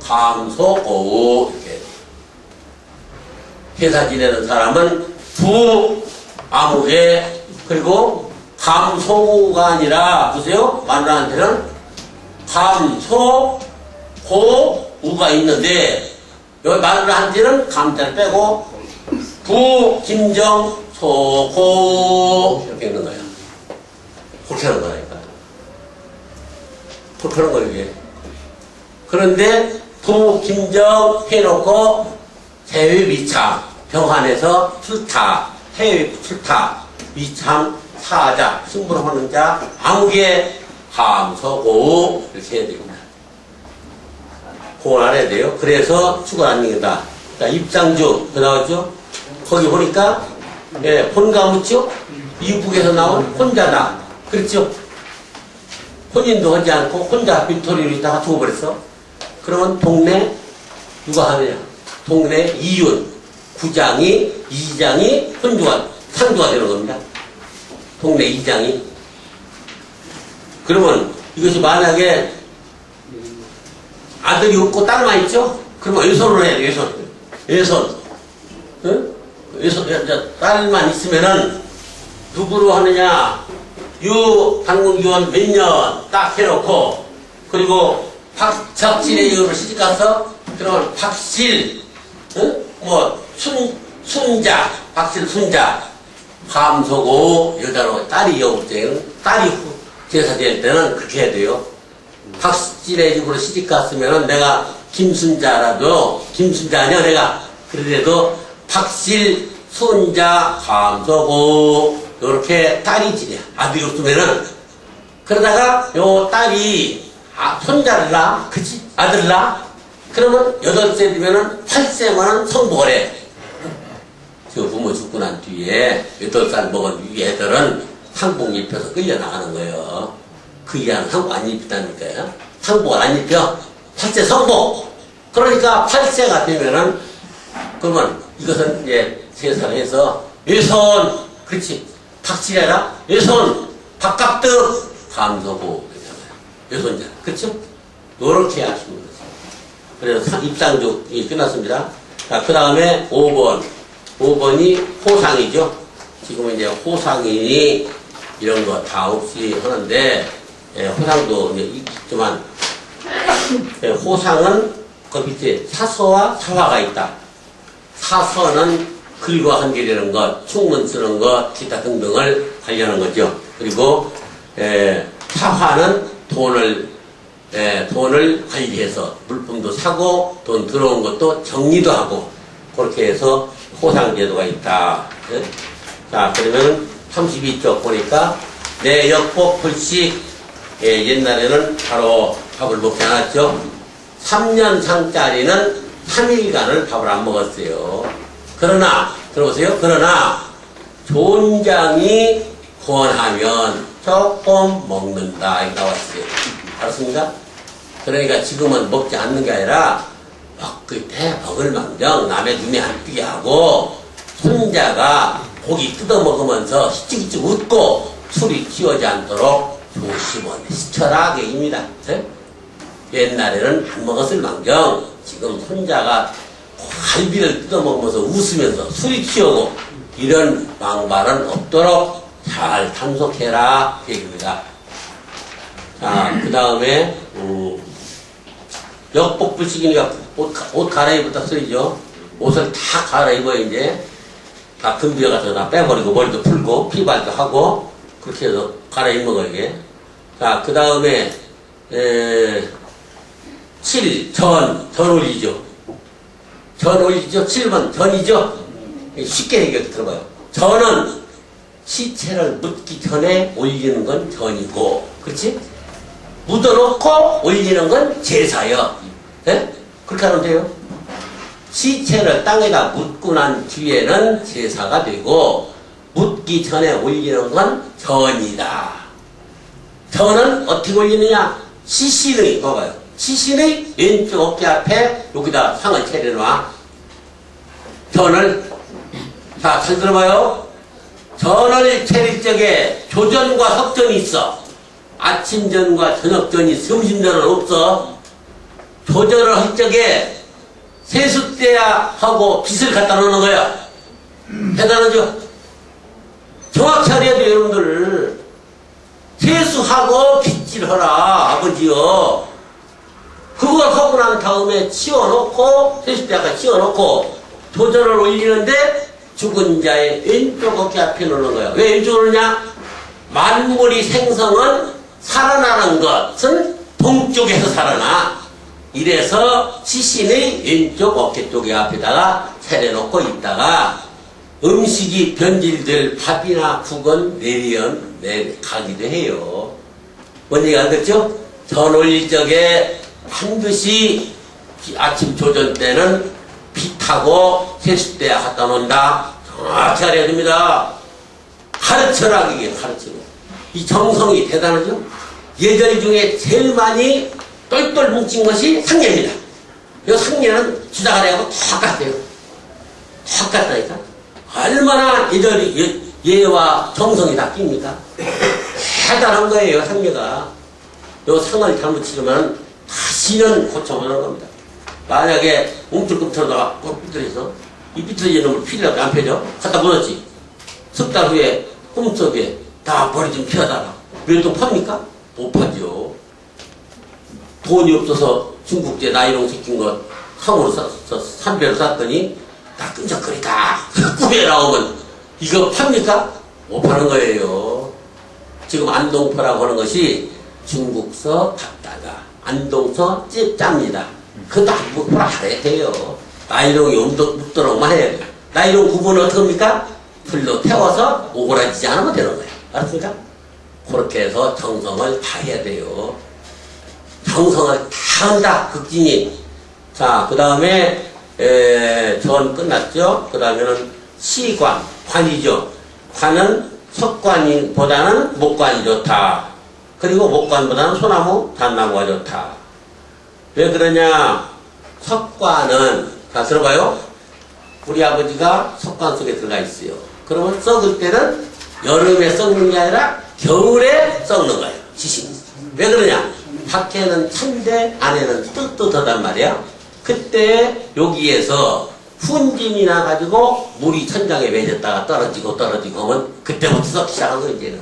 감소고, 이렇게. 회사 지내는 사람은 부, 아무개, 그리고 감소가 아니라, 보세요. 마누라한테는 감소, 고, 우가 있는데, 여기 마누라한테는 감자를 빼고, 부, 김정, 소, 고, 이렇게 있는 거야. 그렇게 하는 거라니까. 그렇게 하는 거야, 이게. 그런데, 부, 김정 해놓고, 해외 미참, 병환에서 출타, 해외 출타, 미참, 사자, 승부하는 자, 아무개, 함서고, 이렇게 해야 됩니다. 그걸 알아야 돼요. 그래서 축을 안 읽는다. 자, 입장주, 그 나왔죠? 거기 보니까, 혼가 묻죠? 이북에서 나온 혼자다. 그렇죠? 혼인도 하지 않고 혼자 빅토리로 있다가 죽어버렸어. 그러면 동네, 누가 하느냐? 동네 이윤, 구장이, 이장이 상주가 되는 겁니다. 동네 이장이. 그러면 이것이 만약에 아들이 없고 딸만 있죠? 그러면 외손을 해야 돼, 외손. 응? 딸만 있으면은 누구로 하느냐? 당군기원 몇 년 딱 해놓고, 그리고 박적진의 이유로 시집가서, 그러면 박실, 박실 순자, 감소고, 여자로 딸이 여우쟁은 딸이 제사 지낼 때는 그렇게 해야 돼요. 박씨네 집으로 시집 갔으면은 내가 김순자라도, 김순자 아니야, 내가. 그래도 박실, 순자, 감소고, 요렇게 딸이 지내. 아들이 없으면은. 그러다가 요 딸이, 손자를 낳아. 그치? 아들 낳아. 그러면 8세 되면은 8세만은 성복을 해. 그 부모 죽고 난 뒤에 8살 먹은 이 애들은 상복 입혀서 끌려나가는 거예요. 그 이하는 상복 안 입히다니까요. 상복을 안 입혀. 8세 성복. 그러니까 8세가 되면은, 그러면 이것은 이제 제사를 해서, 외손, 그렇지. 박씨래라, 외손, 박갑득, 감소고, 그러잖아요. 외손자. 그렇죠? 요렇게 하시는 거죠. 그래서 입상족이 끝났습니다. 자, 그 다음에 5번. 5번이 호상이죠. 지금 이제 호상이 이런 거 다 없이 하는데, 호상도 이제 있지만, 호상은 그 밑에 사서와 사화가 있다. 사서는 글과 한결이라는 것, 충문 쓰는 것, 기타 등등을 관리하는 거죠. 그리고, 사화는 돈을 관리해서 물품도 사고, 돈 들어온 것도 정리도 하고, 그렇게 해서 호상제도가 있다. 자, 그러면 32쪽 보니까, 내역복 불식, 옛날에는 바로 밥을 먹지 않았죠. 3년 상짜리는 3일간을 밥을 안 먹었어요. 그러나, 들어보세요. 그러나, 존장이 권하면 조금 먹는다. 이렇게 나왔어요. 알았습니까? 그러니까 지금은 먹지 않는 게 아니라, 먹을 때 먹을 망정 남의 눈에 안 띄게 하고, 손자가 고기 뜯어 먹으면서 히치히치 웃고 술이 튀어지 않도록 조심은 시켜라. 그 얘기입니다. 옛날에는 안 먹었을 망정, 지금 손자가 갈비를 뜯어먹으면서 웃으면서 술이 튀어오고 이런 망발은 없도록 잘 단속해라. 그 얘기입니다. 자, 그 다음에 역복불식이니까 옷 갈아입었다 쓰이죠. 옷을 다 갈아입어. 이제 다 금비어 가서 다 빼버리고 머리도 풀고 피발도 하고 그렇게 해서 갈아입는 거. 이게. 자, 그 다음에 7. 전 올리죠. 전 올리죠. 7번 전이죠. 쉽게 얘기해서 들어봐요. 전은 시체를 묻기 전에 올리는 건 전이고, 그렇지? 묻어놓고 올리는 건 제사요. 네? 그렇게 하면 돼요. 시체를 땅에다 묻고 난 뒤에는 제사가 되고, 묻기 전에 올리는 건 전이다. 전은 어떻게 올리느냐? 시신의, 봐봐요. 시신의 왼쪽 어깨 앞에 여기다 상을 차려놔. 전을, 자, 잘 들어봐요. 전을 차릴 적에 조전과 석전이 있어. 아침전과 저녁전이, 점심전은 없어. 조전을 할 적에 세숫대야 하고 빗을 갖다 놓는 거야. 대단하죠? 정확히 알아야 돼요, 여러분들. 세수하고 빗질하라, 아버지요. 그걸 하고 난 다음에 치워놓고, 세숫대야가 치워놓고, 조전을 올리는데 죽은 자의 왼쪽 어깨 앞에 놓는 거야. 왜 왼쪽으로 냐? 만물이 생성은 살아나는 것은 동쪽에서 살아나. 이래서 시신의 왼쪽 어깨 쪽에 앞에다가 차려놓고 있다가 음식이 변질될 밥이나 국은 가기도 해요. 뭔 얘기 알겠죠? 전 올릴 적에 반드시 아침 조전 때는 빗하고 세숫대에 갖다 놓는다. 정확히 알아야 됩니다. 가르쳐라, 이게 가르치고. 이 정성이 대단하죠? 예절 중에 제일 많이 똘똘 뭉친 것이 상례입니다. 이 상례는 주다가 내고 똑같아요. 똑같다니까. 얼마나 예와 정성이 다 낍니까? 대단한 거예요, 상례가. 이 상을 잘못 치려면 다시는 고쳐보는 겁니다. 만약에 웅틀꿈틀하다가 꼭 삐뚤어져서 이 삐뚤어진 놈을 피려고 안 펴져? 갖다 묻었지. 석 달 후에 꿈속에 다 머리 좀 피하다가 왜 또 팝니까? 못 파죠. 돈이 없어서 중국제 나이롱 시킨 것 상으로 샀어. 3배로 샀더니 다 끈적거리다 꿈에 나오면 이거 팝니까? 못 파는 거예요. 지금 안동포라고 하는 것이 중국서 답다가 안동서 찝짭니다. 그것도 안동포라 알아야 돼요. 나이롱이 묻도록만 해야 돼요. 나이롱 구분은 어떻게 합니까? 풀로 태워서 오그라지지 않으면 되는 거예요. 알았습니까? 그렇게 해서 정성을 다 해야 돼요. 정성을 다 한다, 극진이. 자, 그 다음에, 전 끝났죠? 그 다음에는 시관, 관이죠. 관은 석관보다는 목관이 좋다. 그리고 목관보다는 소나무, 잣나무가 좋다. 왜 그러냐? 석관은, 자, 들어봐요. 우리 아버지가 석관 속에 들어가 있어요. 그러면 썩을 때는 여름에 썩는 게 아니라 겨울에 썩는 거예요. 지신이. 왜 그러냐? 밖에는 찬데 안에는 뜨뜻하단 말이야. 그때 여기에서 훈진이 나가지고 물이 천장에 맺었다가 떨어지고 하면 그때부터 썩기 시작한 거예요. 이제는.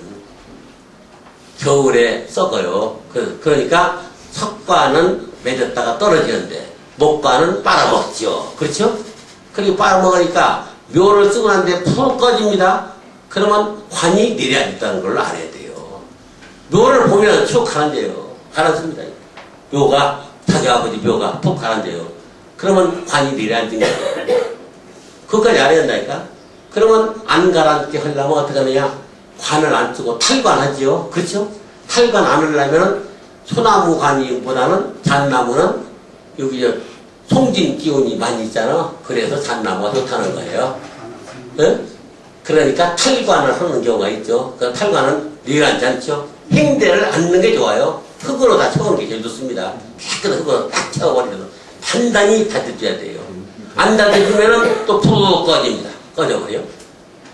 겨울에 썩어요. 그러니까 석관은 맺었다가 떨어지는데 목관은 빨아먹죠. 그렇죠? 그렇게 빨아먹으니까 묘를 쓰고 난데 푹 꺼집니다. 그러면 관이 내려앉았다는 걸 알아야 돼요. 묘를 보면 쭉 가라앉아요. 가라앉습니다. 묘가, 자기 아버지 묘가 푹 가라앉아요. 그러면 관이 내려앉은 거예요. 그것까지 알아야 한다니까? 그러면 안 가라앉게 하려면 어떻게 하느냐? 관을 안 쓰고 탈관하지요. 그렇죠? 탈관 안 하려면 소나무 관이보다는 잣나무는 여기 송진 기운이 많이 있잖아. 그래서 잣나무가 좋다는 거예요. 네? 그러니까 탈관을 하는 경우가 있죠. 그 탈관은 내려앉지 않죠. 행대를 앉는 게 좋아요. 흙으로 다 채우는 게 제일 좋습니다. 깨끗한 흙으로 딱 채워버리면서 단단히 다듬어줘야 돼요. 안 다듬으면 또 푹 꺼집니다. 꺼져버려.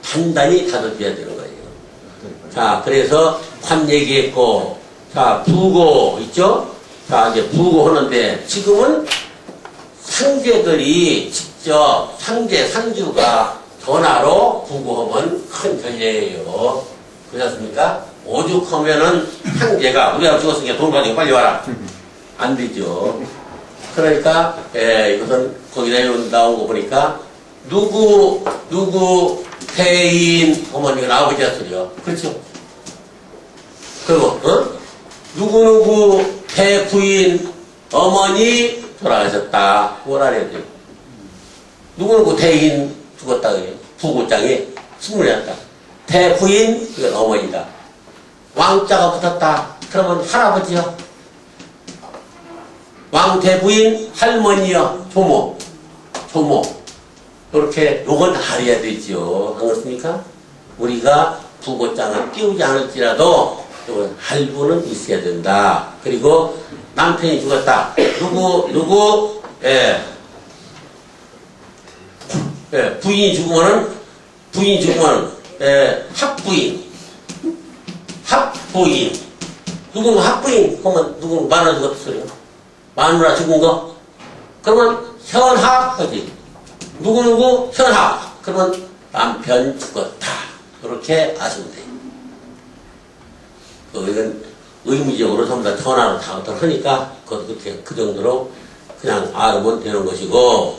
단단히 다듬어줘야 되는 거예요. 자, 그래서 관 얘기했고, 자, 부고 있죠? 자, 이제 부고 하는데 지금은 상제들이 직접 상주가 전화로 부고하면 큰 결례예요. 그렇지 않습니까? 오죽하면은 상제가 우리가 죽었으니까 돈 가지고 빨리 와라. 안 되죠. 그러니까 이것은 거기다 나온 거 보니까 누구 대인 어머니가 아버지 소리요. 그렇죠? 그리고 누구 대부인 어머니 돌아가셨다. 뭘 알아야 돼요? 누구 대인 죽었다 그래요. 부고장에 신문에 났다. 대부인 그건 어머니다. 왕자가 붙었다. 그러면 할아버지요. 왕대부인 할머니요. 조모. 이렇게 요건 알아야 되죠. 안 그렇습니까? 우리가 부고장을 띄우지 않을지라도 요건 할부는 있어야 된다. 그리고 남편이 죽었다. 누구 부인이 죽으면 합부인 누구는 합부인 그러면 누구는 마누라 죽었어요. 마누라 죽은 거 그러면 현합 하지. 누구 현합 그러면 남편 죽었다. 이렇게 아시면 돼요. 이건 의미적으로 전부 다 전화로 다 하니까 그렇게 그 정도로 그냥 알면 되는 것이고,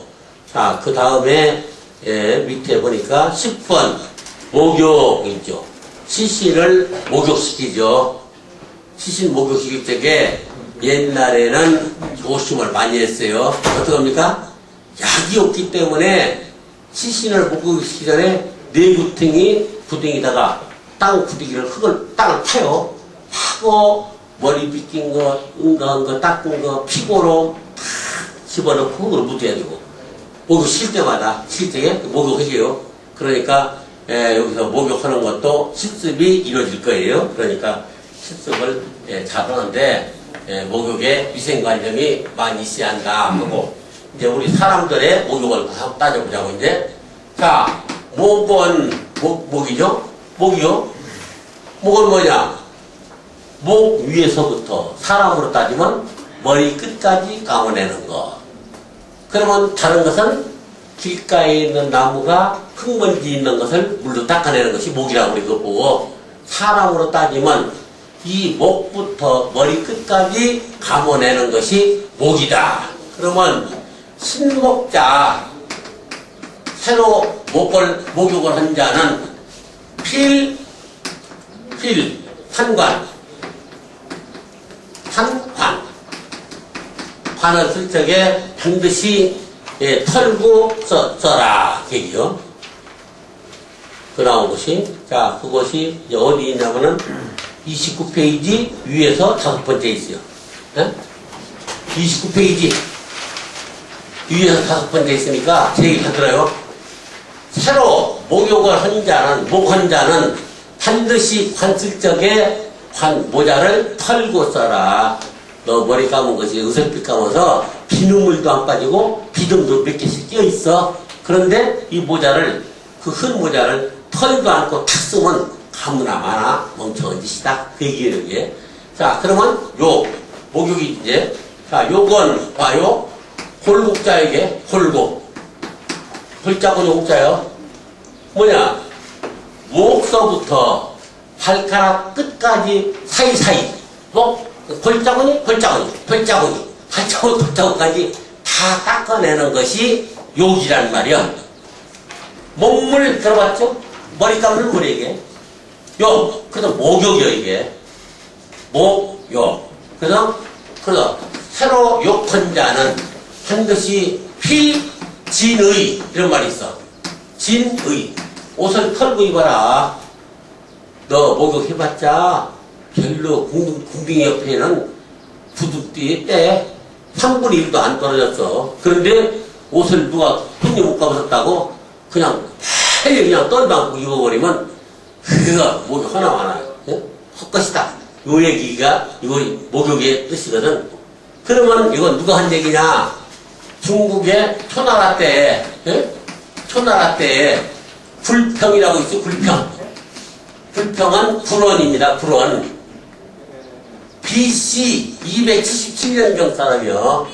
자, 그 다음에 밑에 보니까 10번 목욕 있죠. 시신을 목욕시키죠. 시신 목욕시킬 적에 옛날에는 조심을 많이 했어요. 어떻게 합니까? 약이 없기 때문에 시신을 목욕시키기 전에 내구탱이 구덩이다가 땅 구덩이를 땅을 파요. 파고 머리 빗긴 거, 응가한 거, 닦은 거, 피고로 다 집어넣고 흙으로 묻어야 되고 목욕 쉴 때마다 쉴 때에 목욕해줘요. 그러니까 여기서 목욕하는 것도 실습이 이루어질 거예요. 그러니까 실습을 잘 하는데 목욕에 위생관념이 많이 있어야 한다 하고, 이제 우리 사람들의 목욕을 한번 따져보자고. 이제 자, 목이죠? 목이요? 목은 뭐냐? 목 위에서부터 사람으로 따지면 머리 끝까지 감아내는 거. 그러면 다른 것은 길가에 있는 나무가 흙먼지 있는 것을 물로 닦아내는 것이 목이라고 우리 그거 보고, 사람으로 따지면 이 목부터 머리 끝까지 감아내는 것이 목이다. 그러면 신목자, 새로 목욕을 한 자는 판관. 관을 쓸 적에 반드시 털고 써라. 계기요. 그 나온 것이, 자, 그것이 이제 어디 있냐면은 29페이지 위에서 5번째 있어요. 네? 29페이지 위에서 5번째 있으니까 제 얘기 다 들어요. 새로 목욕을 한 자는, 목헌자는 반드시 관 쓸 적에 관 모자를 털고 써라. 너 머리 감은 것이 의설빛 감아서 비눗물도 안 빠지고 비듬도 몇 개씩 끼어 있어. 그런데 이 모자를, 그 큰 모자를 털도 않고 탁 쓰면 가무나 마나 멍청한 짓이다. 그 얘기예요, 이게. 자, 그러면 요 목욕이 이제, 자, 요건 봐요. 골국자에게 골국. 골자군이 옥자요. 뭐냐? 목서부터 발가락 끝까지 사이사이. 골자군이 발자국까지 다 닦아내는 것이 욕이란 말이야. 목물 들어봤죠? 머리 감는 물에게. 그래서 목욕이요, 이게. 목욕. 그래서 새로 욕한 자는 반드시 진의. 이런 말이 있어. 진의. 옷을 털고 입어라. 너 목욕해봤자 별로 궁둥이 옆에는 부득이 때 3분의 1도 안 떨어졌어. 그런데 옷을 누가 손이 못 가봤었다고 그냥 빨리 그냥 떨방고 입어버리면 그거 목욕 하나하나 헛것이다. 요 얘기가 이거 목욕의 뜻이거든. 그러면 이건 누가 한 얘기냐? 중국의 초나라 때 불평이라고 있죠. 불평은 불원입니다. 불원. BC 277년경 사람이요.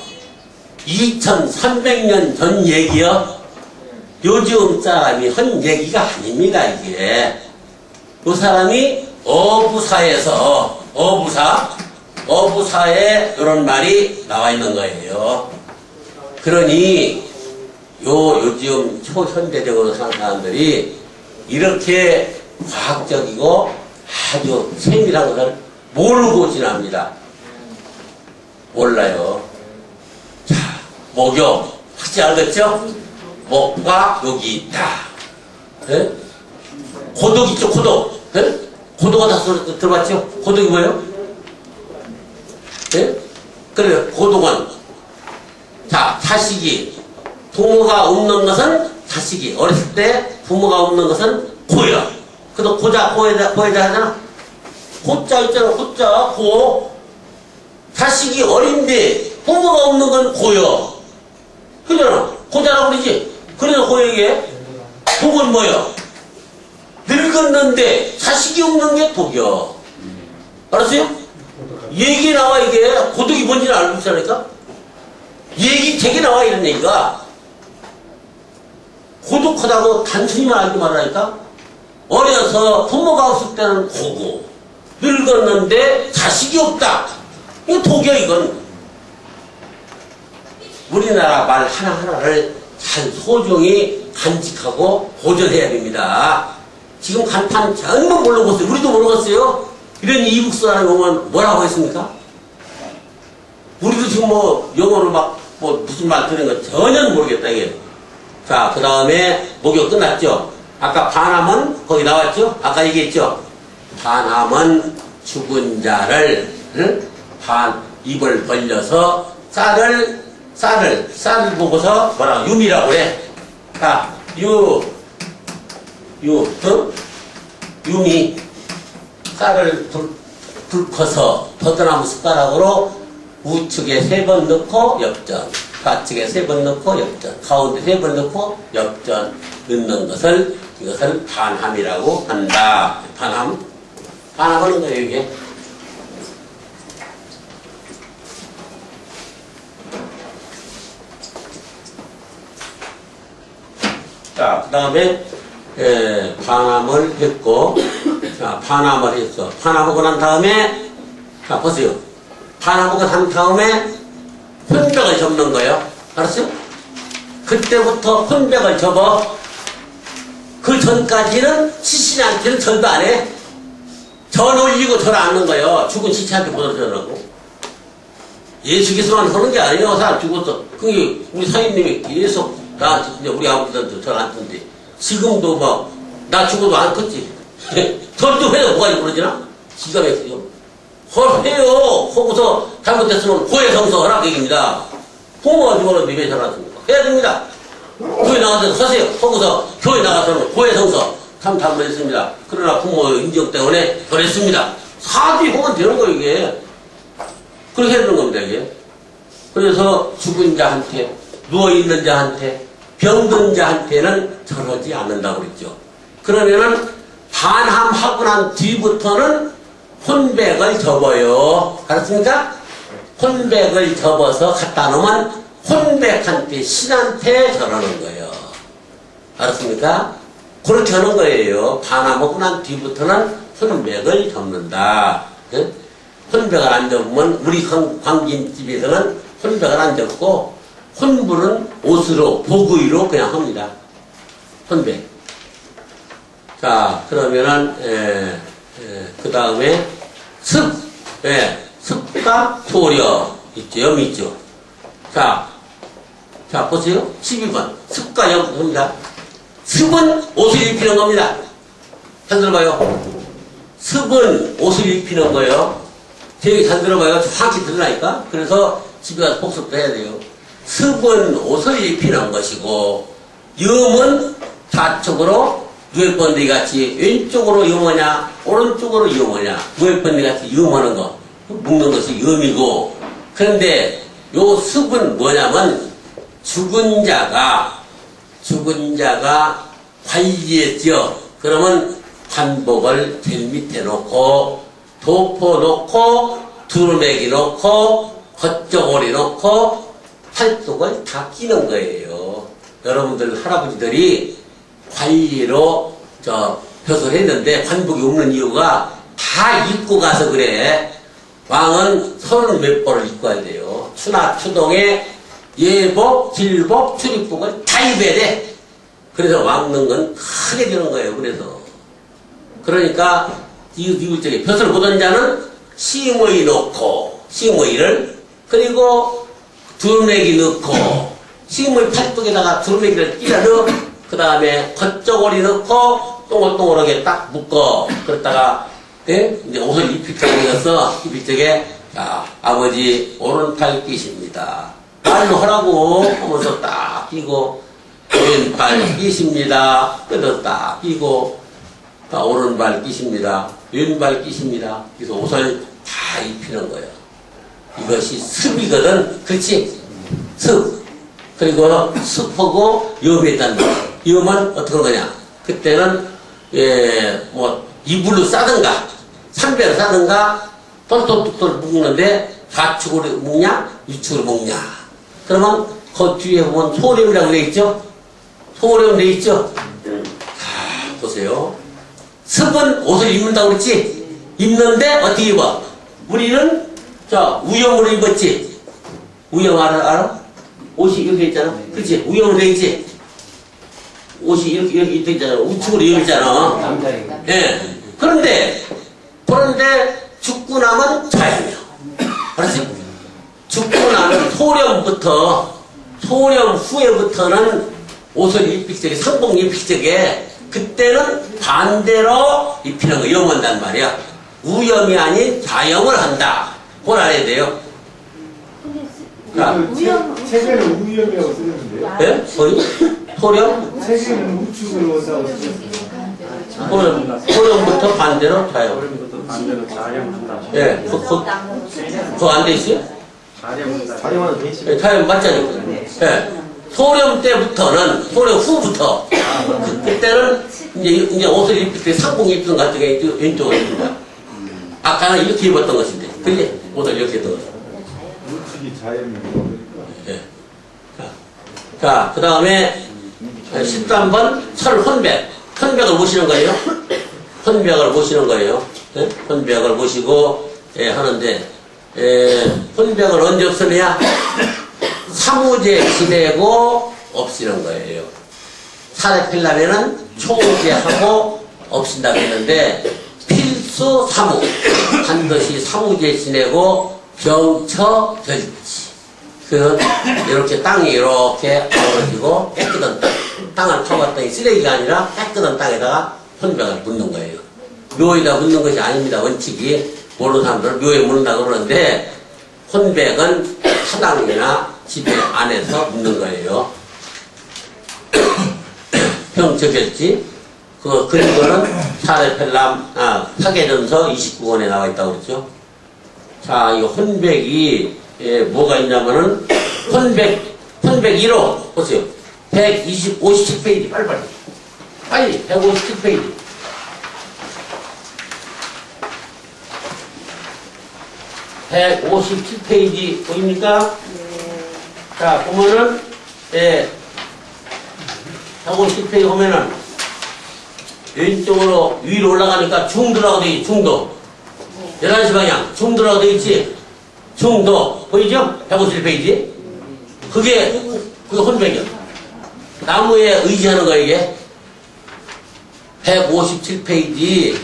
2300년 전 얘기요. 요즘 사람이 한 얘기가 아닙니다, 이게. 그 사람이 어부사에 이런 말이 나와 있는 거예요. 그러니, 요즘 초현대적으로 사는 사람들이 이렇게 과학적이고 아주 세밀한 것을 모르고 지납니다. 몰라요. 자, 목욕. 혹시 알겠죠? 목과 욕이 있다. 네? 고독 있죠, 고독. 네? 고독가 다 들어봤죠? 고독이 뭐예요? 네? 그래요, 고독은. 자, 자식이. 부모가 없는 것은 자식이. 어렸을 때 부모가 없는 것은 고야. 그래서 고자 하잖아. 고자 있잖아, 고. 자식이 어린데 부모가 없는 건 고여. 그러잖아. 고자라고 그러지. 그래서 고에게 독은 뭐여? 늙었는데 자식이 없는 게 독이여. 알았어요? 얘기 나와, 이게. 고독이 뭔지는 알고 있으니까. 얘기 되게 나와, 이런 얘기가. 고독하다고 단순히만 알지 말라니까. 어려서 부모가 없을 때는 고고, 늙었는데 자식이 없다. 이거 독이야, 이건. 우리나라 말 하나하나를 잘 소중히 간직하고 보존해야 됩니다. 지금 간판 전부 모르겠어요. 우리도 모르겠어요. 이런 이북 사람이 오면 뭐라고 했습니까? 우리도 지금 영어로 무슨 말 들은 거 전혀 모르겠다, 이게. 자, 그 다음에 목욕 끝났죠? 아까 반함은 거기 나왔죠? 아까 얘기했죠? 반함은 죽은 자를, 입을 벌려서 쌀을 보고서 뭐라고? 유미라고 그래. 자, 유미. 쌀을 불커서 버드나무 숟가락으로 우측에 3번 넣고 역전, 좌측에 3번 넣고 역전, 가운데 3번 넣고 역전 넣는 것을, 이것을 반함이라고 한다. 반함 하는 거예요, 이게. 자, 그 다음에 반함을 했고, 자, 반함을 했어. 반함하고 난 다음에, 자, 보세요. 반함하고 난 다음에 혼백을 접는 거예요. 알았어요? 그때부터 혼백을 접어. 그 전까지는 시신한테는 절도 안 해. 전 올리고 전 앉는 거예요. 죽은 시체한테 못 얻으라고. 예수께서만 하는 게 아니에요. 사람 죽었어. 그게 우리 사인님이 계속 나한테, 이제 우리 아버지한테 전 앉던데. 지금도 막, 나 죽어도 안 컸지. 덜도 해도 뭐가 그러지나? 기가 막히죠. 해요. 하고서 잘못했으면 고해성서 하라 얘기입니다. 부모가 죽었는데 왜 잘하십니까? 해야 됩니다. 교회 나가서 서세요. 하고서 교회 나가서는 고해성서 참 잘못했습니다. 그러나 부모 인정 때문에 그랬습니다. 사죄하면 되는 거예요, 이게. 그렇게 해야 되는 겁니다, 이게. 그래서 죽은 자한테, 누워있는 자한테, 병든 자한테는 저러지 않는다고 그랬죠. 그러면은 반함하고 난 뒤부터는 혼백을 접어요. 알았습니까? 혼백을 접어서 갖다 놓으면 혼백한테, 신한테 저러는 거예요. 알았습니까? 그렇게 하는 거예요. 반함하고 난 뒤부터는 혼백을 접는다. 예? 혼백을 안 접으면 우리 광진집에서는 혼백을 안 접고 혼부는 옷으로, 복의로 그냥 합니다. 혼백. 자, 그러면은 그 다음에 습, 습과 토려 있죠, 염이 있죠. 자, 보세요. 12번. 습과 염입니다. 습은 옷을 입히는 겁니다. 잘 들어봐요. 습은 옷을 입히는 거예요. 되게 잘 들어봐요. 정확히 들으라니까. 그래서 집에 가서 복습도 해야 돼요. 습은 옷을 입히는 것이고, 염은 좌측으로 누에번데 같이 왼쪽으로 염하냐, 오른쪽으로 염하냐, 누에번데 같이 염하는 거, 묶는 것이 염이고, 그런데 요 습은 뭐냐면, 죽은 자가 관리했죠. 그러면 관복을 제일 밑에 놓고, 도포 놓고, 두루매기 놓고, 겉저고리 놓고, 팔뚝을 다 끼는 거예요. 여러분들 할아버지들이 관리로 벼슬 했는데 관복이 없는 이유가 다 입고 가서 그래. 왕은 30몇 벌을 입고 와야 돼요. 추나 추동에 예복, 길복, 출입복을 다 입어야 돼. 그래서 왕는 건 크게 되는 거예요. 그러니까 이웃 쪽에 벼슬 보던 자는 시모이 넣고, 시모이를, 그리고 두루매기 넣고, 시모이 팔뚝에다가 두루매기를 끼려 넣어. 그 다음에 겉저고리 넣고 동글동글하게 딱 묶어. 그러다가 이제 옷을 입힐 적이었어. 입힐 적에 자, 아버지 오른팔 끼십니다. 말로 하라고 하면서 딱 끼고, 왼발 끼십니다. 그래서 딱 끼고, 오른발 끼십니다. 왼발 끼십니다. 그래서 옷을 다 입히는 거예요. 이것이 습이거든. 그렇지? 습. 그리고 습하고 염이 있다는 거예요. 염은 어떻게 하는 거냐? 그때는, 이불로 싸든가, 삼배로 싸든가, 똘똘똘똘 묶는데, 좌측으로 묶냐? 우측으로 묶냐? 그러면, 그 뒤에 보면 소렴이라고 되어 있죠? 소렴 되어 있죠? 자, 보세요. 습은 옷을 입는다고 그랬지? 입는데, 어떻게 입어? 우리는, 우염으로 입었지? 우염 알아? 옷이 이렇게 있잖아? 그렇지? 우염으로 되어 있지? 옷이 이렇게 있잖아. 우측으로 이렇게 있잖아. 예. 그런데 죽고 나면 자연이야. 알았지? 죽고 나면 소렴 후에부터는 옷을 입힐 적에, 상복 입힐 적에, 그때는 반대로 입히는 거, 염한단 말이야. 우염이 아닌 자염을 한다. 그걸 알아야 돼요. 책에는 우염이라고 쓰는데요. 예? 소렴? 책에는 우측으로 온다고 쓰는데. 소렴부터 반대로 자염. 소렴부터 반대로 자염한다. 예. 그거 안 돼 있어요? 자염하는 돼 있어요. 예, 자염 맞잖아요. 예. 소렴 때부터는, 소렴 후부터, 그때는 이제 옷을 입힐 때 상봉 입던 것 같은 게 왼쪽으로 입는다. 아까는 이렇게 입었던 것인데, 그게 옷을 이렇게 입던 것이다. 우측이 자연이고. 예. 자, 그 다음에 13번 설혼백. 혼백을 모시는 거예요. 혼백을 모시는 거예요. 예? 혼백을 모시고 하는데, 혼백을 언제 없으냐? 사무제 지내고 없이는 거예요. 살에 필라면은 초제하고 없인다고 했는데, 필수 수사무. 반드시 사무제 지내고 병처 결지. 그 이렇게 땅이 이렇게 벌어지고 깨끗한 땅을 파봤더니 쓰레기가 아니라 깨끗한 땅에다가 혼백을 묻는 거예요. 묘에다 묻는 것이 아닙니다. 원칙이 모르는 사람들은 묘에 묻는다 그러는데 혼백은 사당이나 집에 안에서 묻는 거예요. 병처결지 그 근거는 사례펠람 사계전서 29권에 나와 있다고 그랬죠. 자, 이 혼백이 뭐가 있냐면은 혼백 1호 보세요. 57페이지 빨리 157페이지. 네. 157페이지 보입니까? 네. 자, 보면은 157페이지 보면은 왼쪽으로 위로 올라가니까 중도라고 되어 있지. 중도. 11시 방향 중도라고 되어 있지. 중도 보이죠? 157페이지. 그게 혼백이야. 나무에 의지하는 거 이게. 157페이지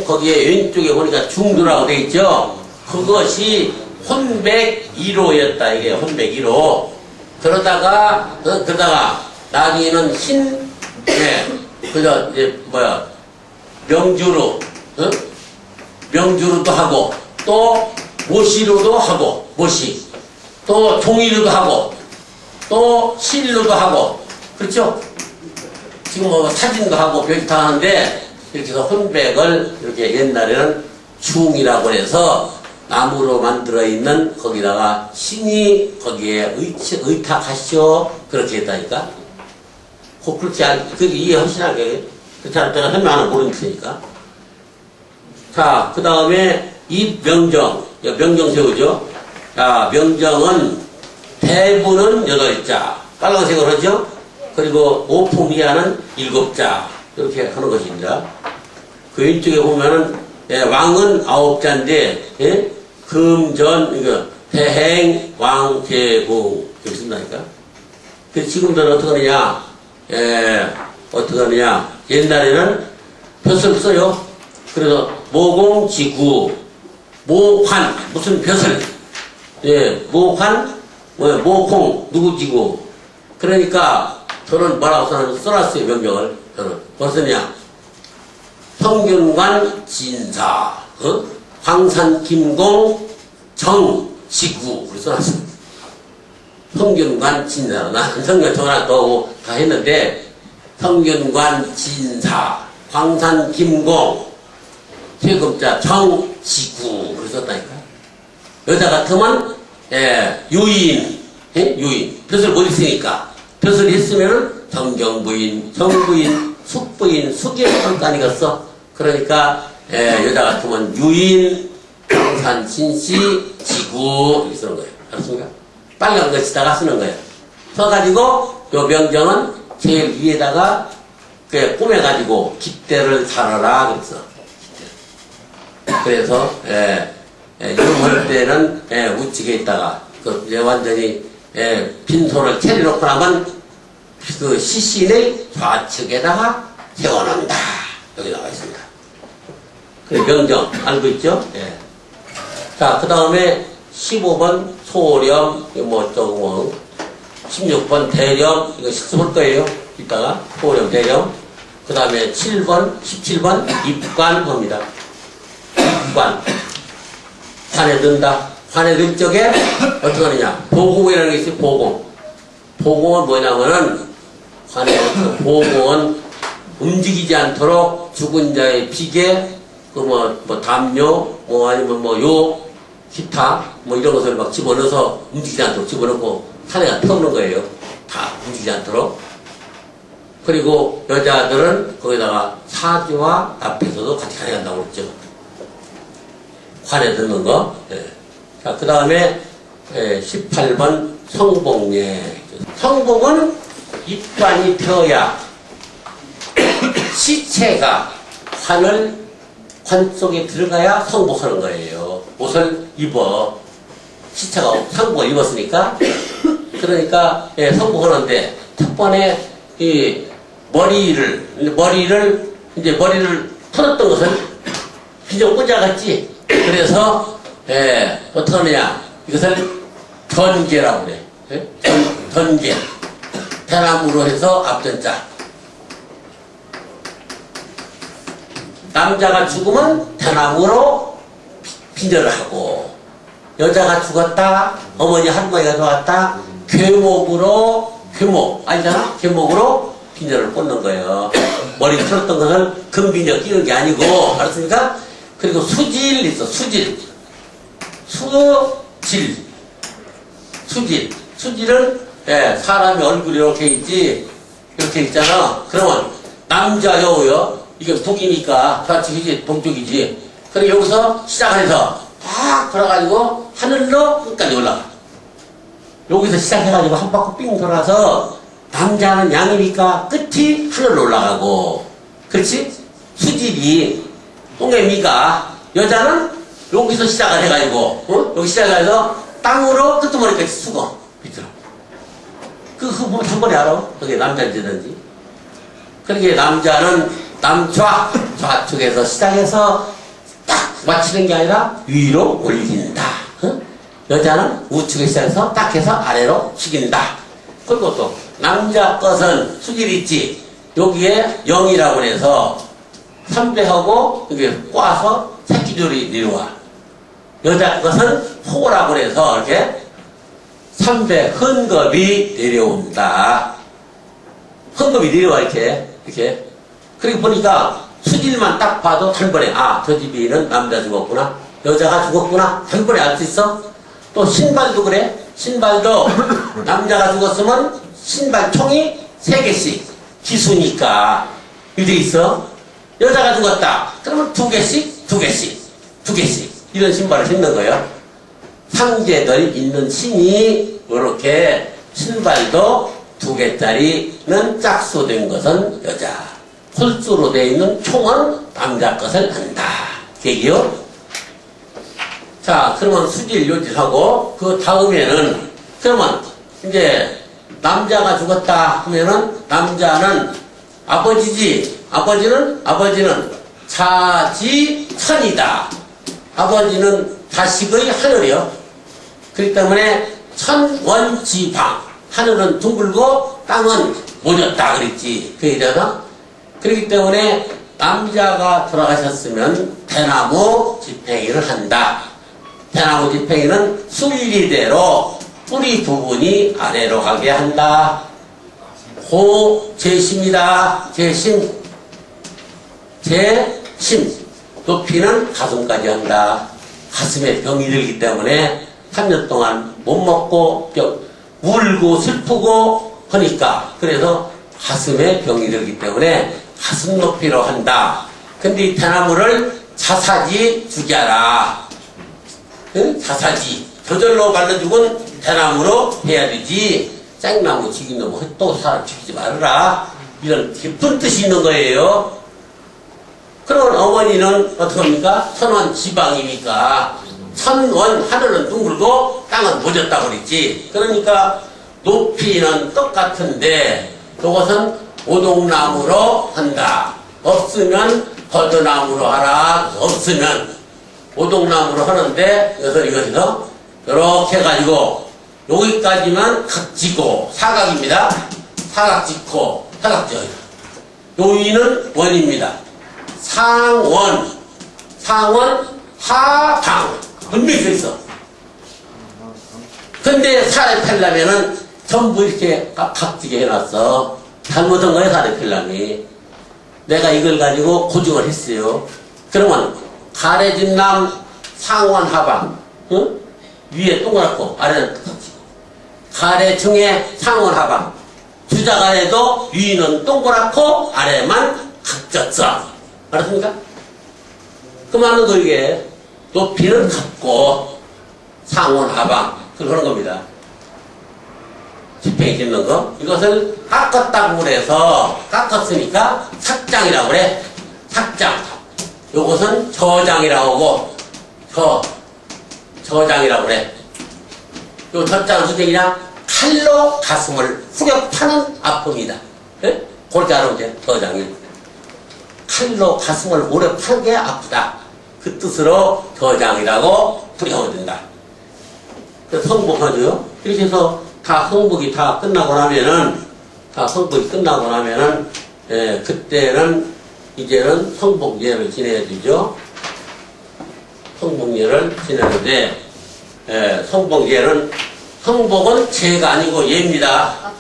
거기에 왼쪽에 보니까 중도라고 되어 있죠. 그것이 혼백 1호였다. 이게 혼백 1호. 그러다가 나중에는 그저 명주로 명주로도 하고 또 모시로도 하고 모시 또 종이로도 하고 또 실로도 하고 그렇죠? 지금 뭐 사진도 하고 별짓 다 하는데 이렇게 해서 혼백을 이렇게 옛날에는 중이라고 해서 나무로 만들어 있는 거기다가 신이 거기에 의탁하시오 그렇게 했다니까. 그렇게 이해하시나게 그렇지 않을 때는 설명하는 모르니까. 자, 그 다음에 이 명정 세우죠. 자, 명정은 대부는 8자 빨간색으로 하죠. 그리고 오품이하는 7자 이렇게 하는 것입니다. 그 왼쪽에 보면은 왕은 9자인데 금전 이거 대행 왕제공 이렇게 쓴다니까. 그래서 지금들은 어떻게 하느냐 옛날에는 벼슬 써요. 그래서 모공지구 모환 무슨 벼슬 모환 모콩 누구 지구. 그러니까 저는 뭐라고 써놨어요. 명령을 저는 무엇이냐 평균관 진사 황산 김공 정지구 그래서 써놨어요. 평균관 진사 나 성경 전화 또 다 했는데 평균관 진사 황산 김공 세금자 정지구 그래서 썼다니까. 여자 같으면 유인 벼슬 못 있으니까 벼슬 있으면은 정경부인 정부인 숙부인 숙예할 거 아니겠어. 그러니까 여자 같으면 유인 황산 진씨 지구 이렇게 쓰는 거예요. 알았습니까? 빨간 것에다가 쓰는 거예요. 써가지고 요 명정은 제일 위에다가 꾸며가지고 깃대를 살아라 그랬어. 그래서 이름할 때는 우측에 있다가 이제 완전히 빈손을 차려놓고 나면 그 시신의 좌측에다가 세워놓는다. 여기 나와 있습니다. 그 명정 알고 있죠? 자, 그 다음에 15번 소렴 16번 대렴 이거 실습할 거예요. 이따가 소렴 대렴. 그 다음에 17번 입관 봅니다. 입관 관에 든다. 관에 든 쪽에 어떻게 하느냐 보공이라는 게 있어요. 보공은 뭐냐면은 관에 보공은 움직이지 않도록 죽은 자의 비계 담요 아니면 요 기타 이런 것을 막 집어넣어서 움직이지 않도록 집어넣고 산에다 태우는 거예요. 다 움직이지 않도록. 그리고 여자들은 거기다가 사지와 앞에서도 같이 가져간다고 그랬죠. 관에 듣는 거. 자, 그 다음에 18번 성복례. 성복은 입관이 되어야 시체가 관 속에 들어가야 성복하는 거예요. 옷을 입어. 시체가 상복을 입었으니까. 그러니까 성복하는데 첫 번에 머리를 털었던 것을 비녀 꽂아갔지. 그래서 어떻게 하느냐, 이것을 던계라고 그래. 예? 던계. 대나무로 해서 앞전자. 남자가 죽으면 대나무로 비녀를 하고, 여자가 죽었다, 어머니 할머니가 죽었다, 괴목 아니잖아? 괴목으로 비녀를 꽂는 거예요. 머리 틀었던 것은 금비녀 끼는 게 아니고, 알았습니까? 그리고 수질 있어. 수질은 사람이 얼굴이 이렇게 있지, 이렇게 있잖아. 그러면 남자 여우요, 이게 북이니까 좌측이지 동쪽이지. 그럼 여기서 시작해서 딱 돌아가지고 하늘로 끝까지 올라가. 여기서 시작해가지고 한 바퀴 삥 돌아서 남자는 양이니까 끝이 하늘로 올라가고, 그렇지? 수질이 똥개미가, 여자는 여기서 시작을 해가지고 여기 시작해서 땅으로 끄트머리까지 쓰고 밑으로. 그거 보면 한 번에 알아. 그게 남자인지든지. 그러니까 남자는 좌측에서 시작해서 딱 맞추는 게 아니라 위로 올린다. 여자는 우측에 시작해서 딱 해서 아래로 숙인다. 그리고 또 남자 것은 수질 있지. 여기에 0이라고 해서 3배하고 여기 꽈서 새끼줄이 내려와. 여자 것은 호라고 해서 이렇게 3배 헌겁이 내려온다. 헌겁이 내려와 이렇게. 그리고 보니까 수질만 딱 봐도 한 번에 저 집에는 남자 죽었구나, 여자가 죽었구나, 한 번에 알 수 있어. 또 신발도 그래. 신발도 남자가 죽었으면 신발 총이 3개씩 기수니까 이렇게 있어. 여자가 죽었다 그러면 2개씩 이런 신발을 신는 거예요. 상제들 있는 신이 이렇게 신발도 2개짜리는 짝수된 것은 여자, 홀수로 되어 있는 총은 남자 것을 한다. 계기요. 자, 그러면 수질 요질하고, 그 다음에는, 그러면 이제 남자가 죽었다 하면은 남자는 아버지지. 아버지는 자지천이다. 아버지는 자식의 하늘이요. 그렇기 때문에 천원지방. 하늘은 둥글고 땅은 모졌다 그랬지. 그 얘기잖아. 그렇기 때문에 남자가 돌아가셨으면 대나무 집행이를 한다. 대나무 집행이는 순리대로 뿌리 부분이 아래로 가게 한다. 제심이다. 제심. 높이는 가슴까지 한다. 가슴에 병이 들기 때문에 3년 동안 못 먹고 울고 슬프고 하니까, 그래서 가슴에 병이 들기 때문에 가슴 높이로 한다. 근데 이 대나무를 자사지 죽여라. 응? 자사지. 저절로 발라 죽은 대나무로 해야 되지. 짱나무 죽인 놈은 또 사람 죽이지 말아라. 이런 깊은 뜻이 있는 거예요. 그러면 어머니는 어떻게 합니까? 천원 지방이니까 천원, 하늘은 둥글고 땅은 모졌다고 그랬지. 그러니까 높이는 똑같은데 이것은 오동나무로 한다. 없으면 버드나무로 하라. 없으면 오동나무로 하는데, 이것에서 이렇게 해가지고 여기까지만 각지고 사각입니다. 사각 짓고 사각지어요. 여기는 원입니다. 상원, 하방 분명히 써 있어. 근데 살에 펴려면은 전부 이렇게 각지게 해놨어. 잘못한 거예요, 살에 펴려면. 내가 이걸 가지고 고증을 했어요. 그러면 가래진남 상원 하방, 응? 위에 동그랗고 아래는 각지고, 가래층에 상원 하방, 주자가래도 위는 동그랗고 아래만 각졌어. 알았습니까? 그만은 이게 높이는 같고 상원 하방, 그러는 겁니다. 집행이 짓는 거. 이것을 깎았다고 그래서, 깎았으니까 삭장이라고 그래. 삭장. 요것은 저장이라고 하고, 저장이라고 그래. 요 저장은 무슨 얘기냐? 칼로 가슴을 후려 파는 아픔이다. 예? 그렇게 알아보세요. 저장이. 칼로 가슴을 오래 파는 게 아프다. 그 뜻으로 거장이라고 부르게 된다. 성복하죠. 이렇게 해서 다 성복이 다 끝나고 나면은, 그때는 이제는 성복예를 지내야 되죠. 성복예를 지내는데, 성복은 죄가 아니고 예입니다.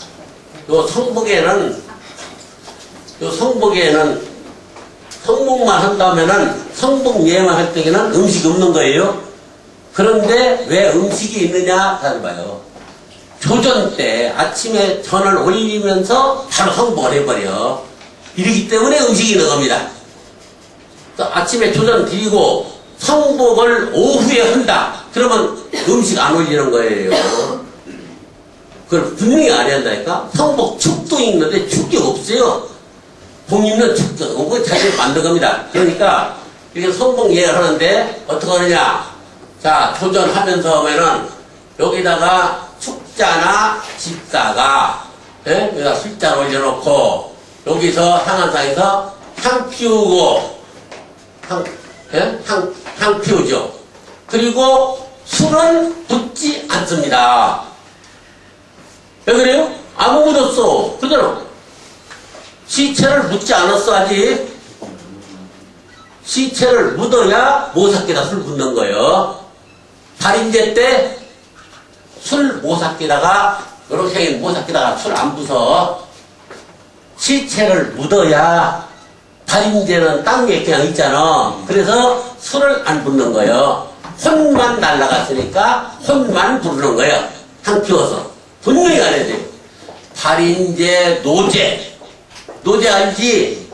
요 성복에는 성복만 한다면은 성복예만 할 때에는 음식이 없는 거예요. 그런데 왜 음식이 있느냐? 잘 봐요. 조전 때 아침에 전을 올리면서 바로 성복을 해버려. 이러기 때문에 음식이 있는 겁니다. 아침에 조전 드리고 성복을 오후에 한다. 그러면 음식 안 올리는 거예요. 그걸 분명히 안 해야 한다니까? 성복 축도 있는데 축이 없어요. 복립은 축도 없고 자기를 만든 겁니다. 그러니까 이렇게 성복 예를 하는데 어떻게 하느냐? 자, 조전하면서 하면은 여기다가 축자나 집사가 여기다 술잔 올려놓고 여기서 향한상에서 향 피우고 향 피우죠. 그리고 술은 붓지 않습니다. 왜 그래요? 안 묻었어. 그러잖아. 시체를 묻지 않았어, 아직. 시체를 묻어야 모삭기다 술 붓는 거예요. 발인제 때 술 모삭기다가, 요렇게 생긴 모삭기다가 술 안 부서. 시체를 묻어야 발인제는 땅 위에 그냥 있잖아. 그래서 술을 안 붓는 거예요. 혼만 날라갔으니까 혼만 부르는 거예요. 향 피워서. 분명히 안 해야 돼요. 발인제, 노제 알지?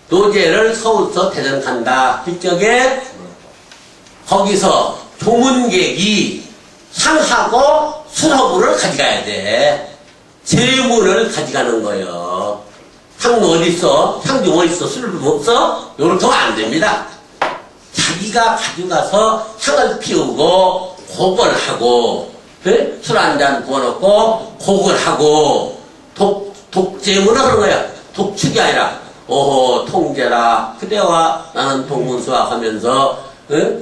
노제를 서울서 대전 간다. 그쪽에 거기서 조문객이 향하고 술허구를 가져가야 돼. 제문을 가져가는 거예요. 향 어딨어? 향 좀 어딨어? 술 없어? 요렇게 하면 안 됩니다. 자기가 가져가서 향을 피우고 곡을 하고 술 한 잔 부어놓고 곡을 하고 독제문을 하는 거야. 독축이 아니라 오호 통제라 그대와 나는 동문수학 하면서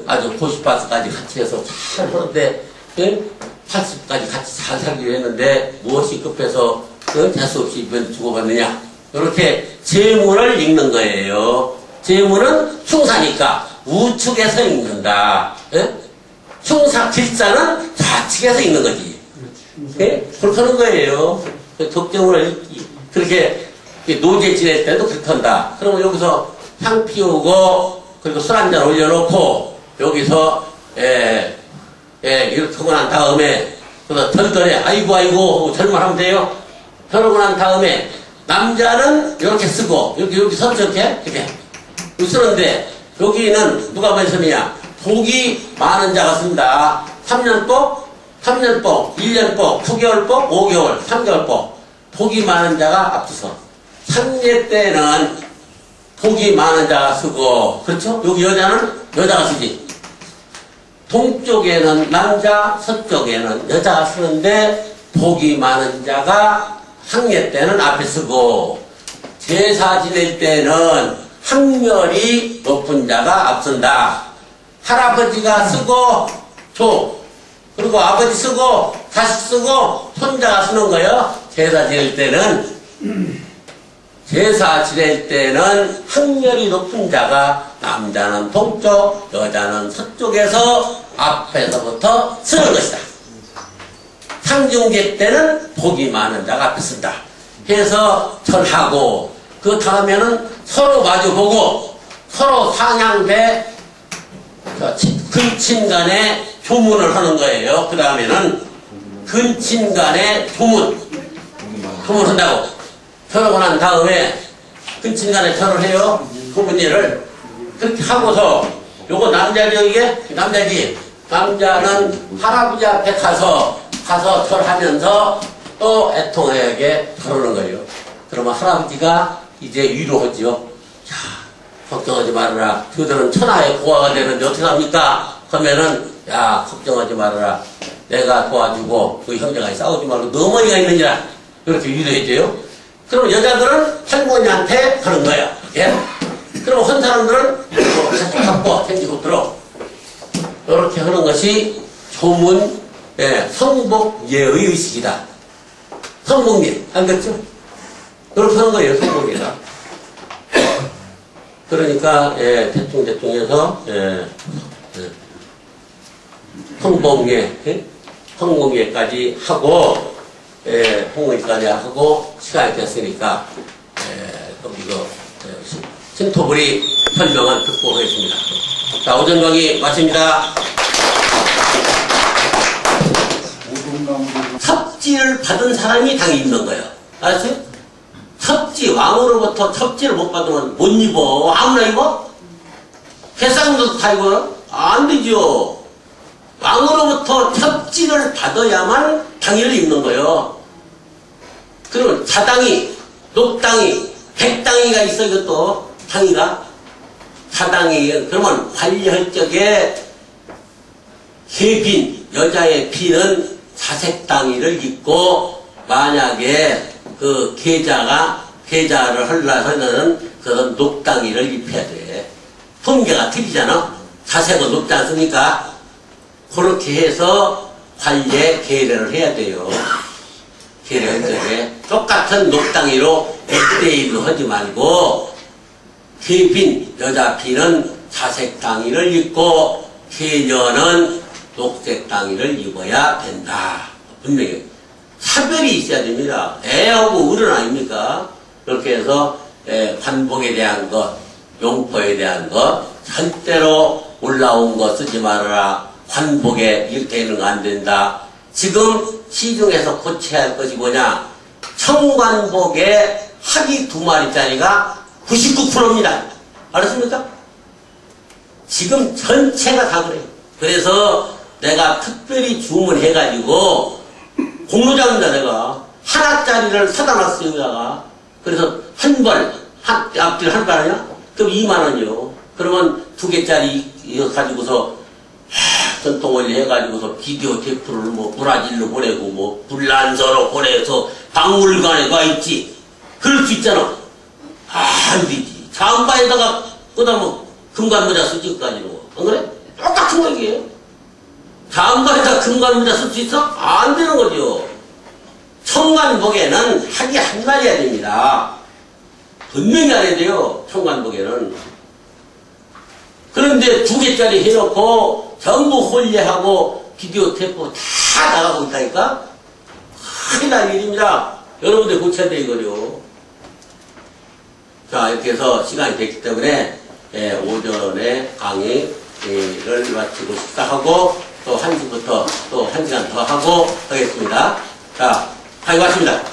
아주 90파스까지 같이 해서 잘 하는데 80까지 같이 잘 살기로 했는데 무엇이 급해서 재수 없이 죽어갔느냐. 이렇게 제문을 읽는 거예요. 제문은 흉사니까 우측에서 읽는다. 흉사 길자는 좌측에서 읽는 거지. 그렇게 하는 거예요. 독점을 그렇게 노제 지낼 때도 그렇게 한다. 그러면 여기서 향 피우고 그리고 술 한 잔 올려놓고 여기서 이렇게 하고 난 다음에 그래서 덜덜해 아이고 절만 하면 돼요. 저러고 난 다음에 남자는 이렇게 쓰고 여기 서서 이렇게 쓰는데 여기는 누가 많이 쓰느냐? 복이 많은 자가 씁니다. 3년복, 1년복, 9개월복, 5개월, 3개월복. 복이 많은 자가 앞서서. 상례 때는 복이 많은 자가 쓰고, 그렇죠? 여기 여자는 여자가 쓰지. 동쪽에는 남자, 서쪽에는 여자가 쓰는데, 복이 많은 자가 상례 때는 앞에 쓰고, 제사 지낼 때는 학렬이 높은 자가 앞선다. 할아버지가 쓰고, 그리고 아버지 쓰고, 자식 쓰고, 손자가 쓰는 거예요. 제사 지낼 때는 학렬이 높은 자가 남자는 동쪽, 여자는 서쪽에서 앞에서부터 쓰는 것이다. 상중제 때는 복이 많은 자가 앞에 쓴다. 해서 절하고 그 다음에는 서로 마주보고 서로 상향대 근친간에 조문을 하는 거예요. 그 다음에는 근친간에 조문한다고. 절하고 난 다음에 근친간에 절을 해요. 부모님을 그렇게 하고서 요거 남자죠. 이게 남자지. 남자는 할아버지 앞에 가서 절하면서 또 애통하게 그러는 거예요. 그러면 할아버지가 이제 위로하죠. 자, 걱정하지 말아라. 그들은 천하의 고아가 되는데 어떻게 합니까? 그러면은 야, 걱정하지 말아라. 내가 도와주고 그 형제가 싸우지 말고 너 어머니가 있느니라. 이렇게 위로해줘요. 그럼 여자들은 할머니한테 그런 거예요. 예? 그럼 한 사람들은 같이 갖고 생기고 들어. 이렇게 하는 것이 조문 성복예의 의식이다. 성복예 알겠죠? 그렇게 하는 거예요. 성복예가. 그러니까 대충해서 성복예까지 하고 홍문까지 하고 시간이 됐으니까 그럼 이거 신토불이 설명을 듣고 하겠습니다. 자, 오전 강의 마칩니다. 첩지를 받은 사람이 당이 있는 거예요. 알았어요? 첩지, 왕으로부터 첩지를 못 받으면 못 입어. 아무나 입어? 개쌍도 다 입어요? 안 되죠. 왕으로부터 첩지를 받아야만 당의를 입는 거예요. 그러면 자당이, 녹당이, 백당이가 있어, 이것도. 당의가. 자당이, 그러면 관리할 적에 계빈, 여자의 빈은 자색당의를 입고, 만약에 그 계자를 하려면 그런 녹당의를 입혀야 돼. 통계가 틀리잖아. 자색은 높지 않습니까? 그렇게 해서 관리에 계례를 해야 돼요. 계례할 적에 똑같은 녹당의로 100대1로 하지 말고 계빈, 여자 빈은 자색당의를 입고 계녀는 녹색당의를 입어야 된다. 분명히 차별이 있어야 됩니다. 애하고 어른 아닙니까? 그렇게 해서 관복에 대한 것, 용포에 대한 것 절대로 올라온 거 쓰지 말아라. 관복에 이렇게 있는 거 안 된다. 지금 시중에서 고쳐야 할 것이 뭐냐? 청관복에 학이 2마리짜리가 99%입니다. 알았습니까? 지금 전체가 다 그래요. 그래서 내가 특별히 주문해가지고 공로자입니다. 내가 하나짜리를 사다 놨어요. 여기다가. 그래서 앞뒤를 한 벌 하냐? 그럼 2만원이요. 그러면 2개짜리 가지고서 전통원리 해가지고서 비디오 테이프를 뭐 브라질로 보내고 뭐 불란서로 보내서 박물관에 가 있지. 그럴 수 있잖아. 안 되지. 잠바에다가 뭐 금관모자 쓰지 가지고. 안 그래? 똑같은 거예요. 잠바에다 금관모자 쓸 수 있어? 안 되는 거죠. 청관복에는 학이 한 마리야 됩니다. 분명히 안 해야 돼요. 청관복에는. 그런데 2개짜리 해놓고 전부 홀례하고 비디오 테이프 다 나가고 있다니까? 큰일 날 일입니다. 여러분들 고쳐야 돼, 이거요. 자, 이렇게 해서 시간이 됐기 때문에 오전에 강의를 마치고 식사하고 또 1시부터 또 1시간 더 하고 하겠습니다. 자, 강의 마칩니다.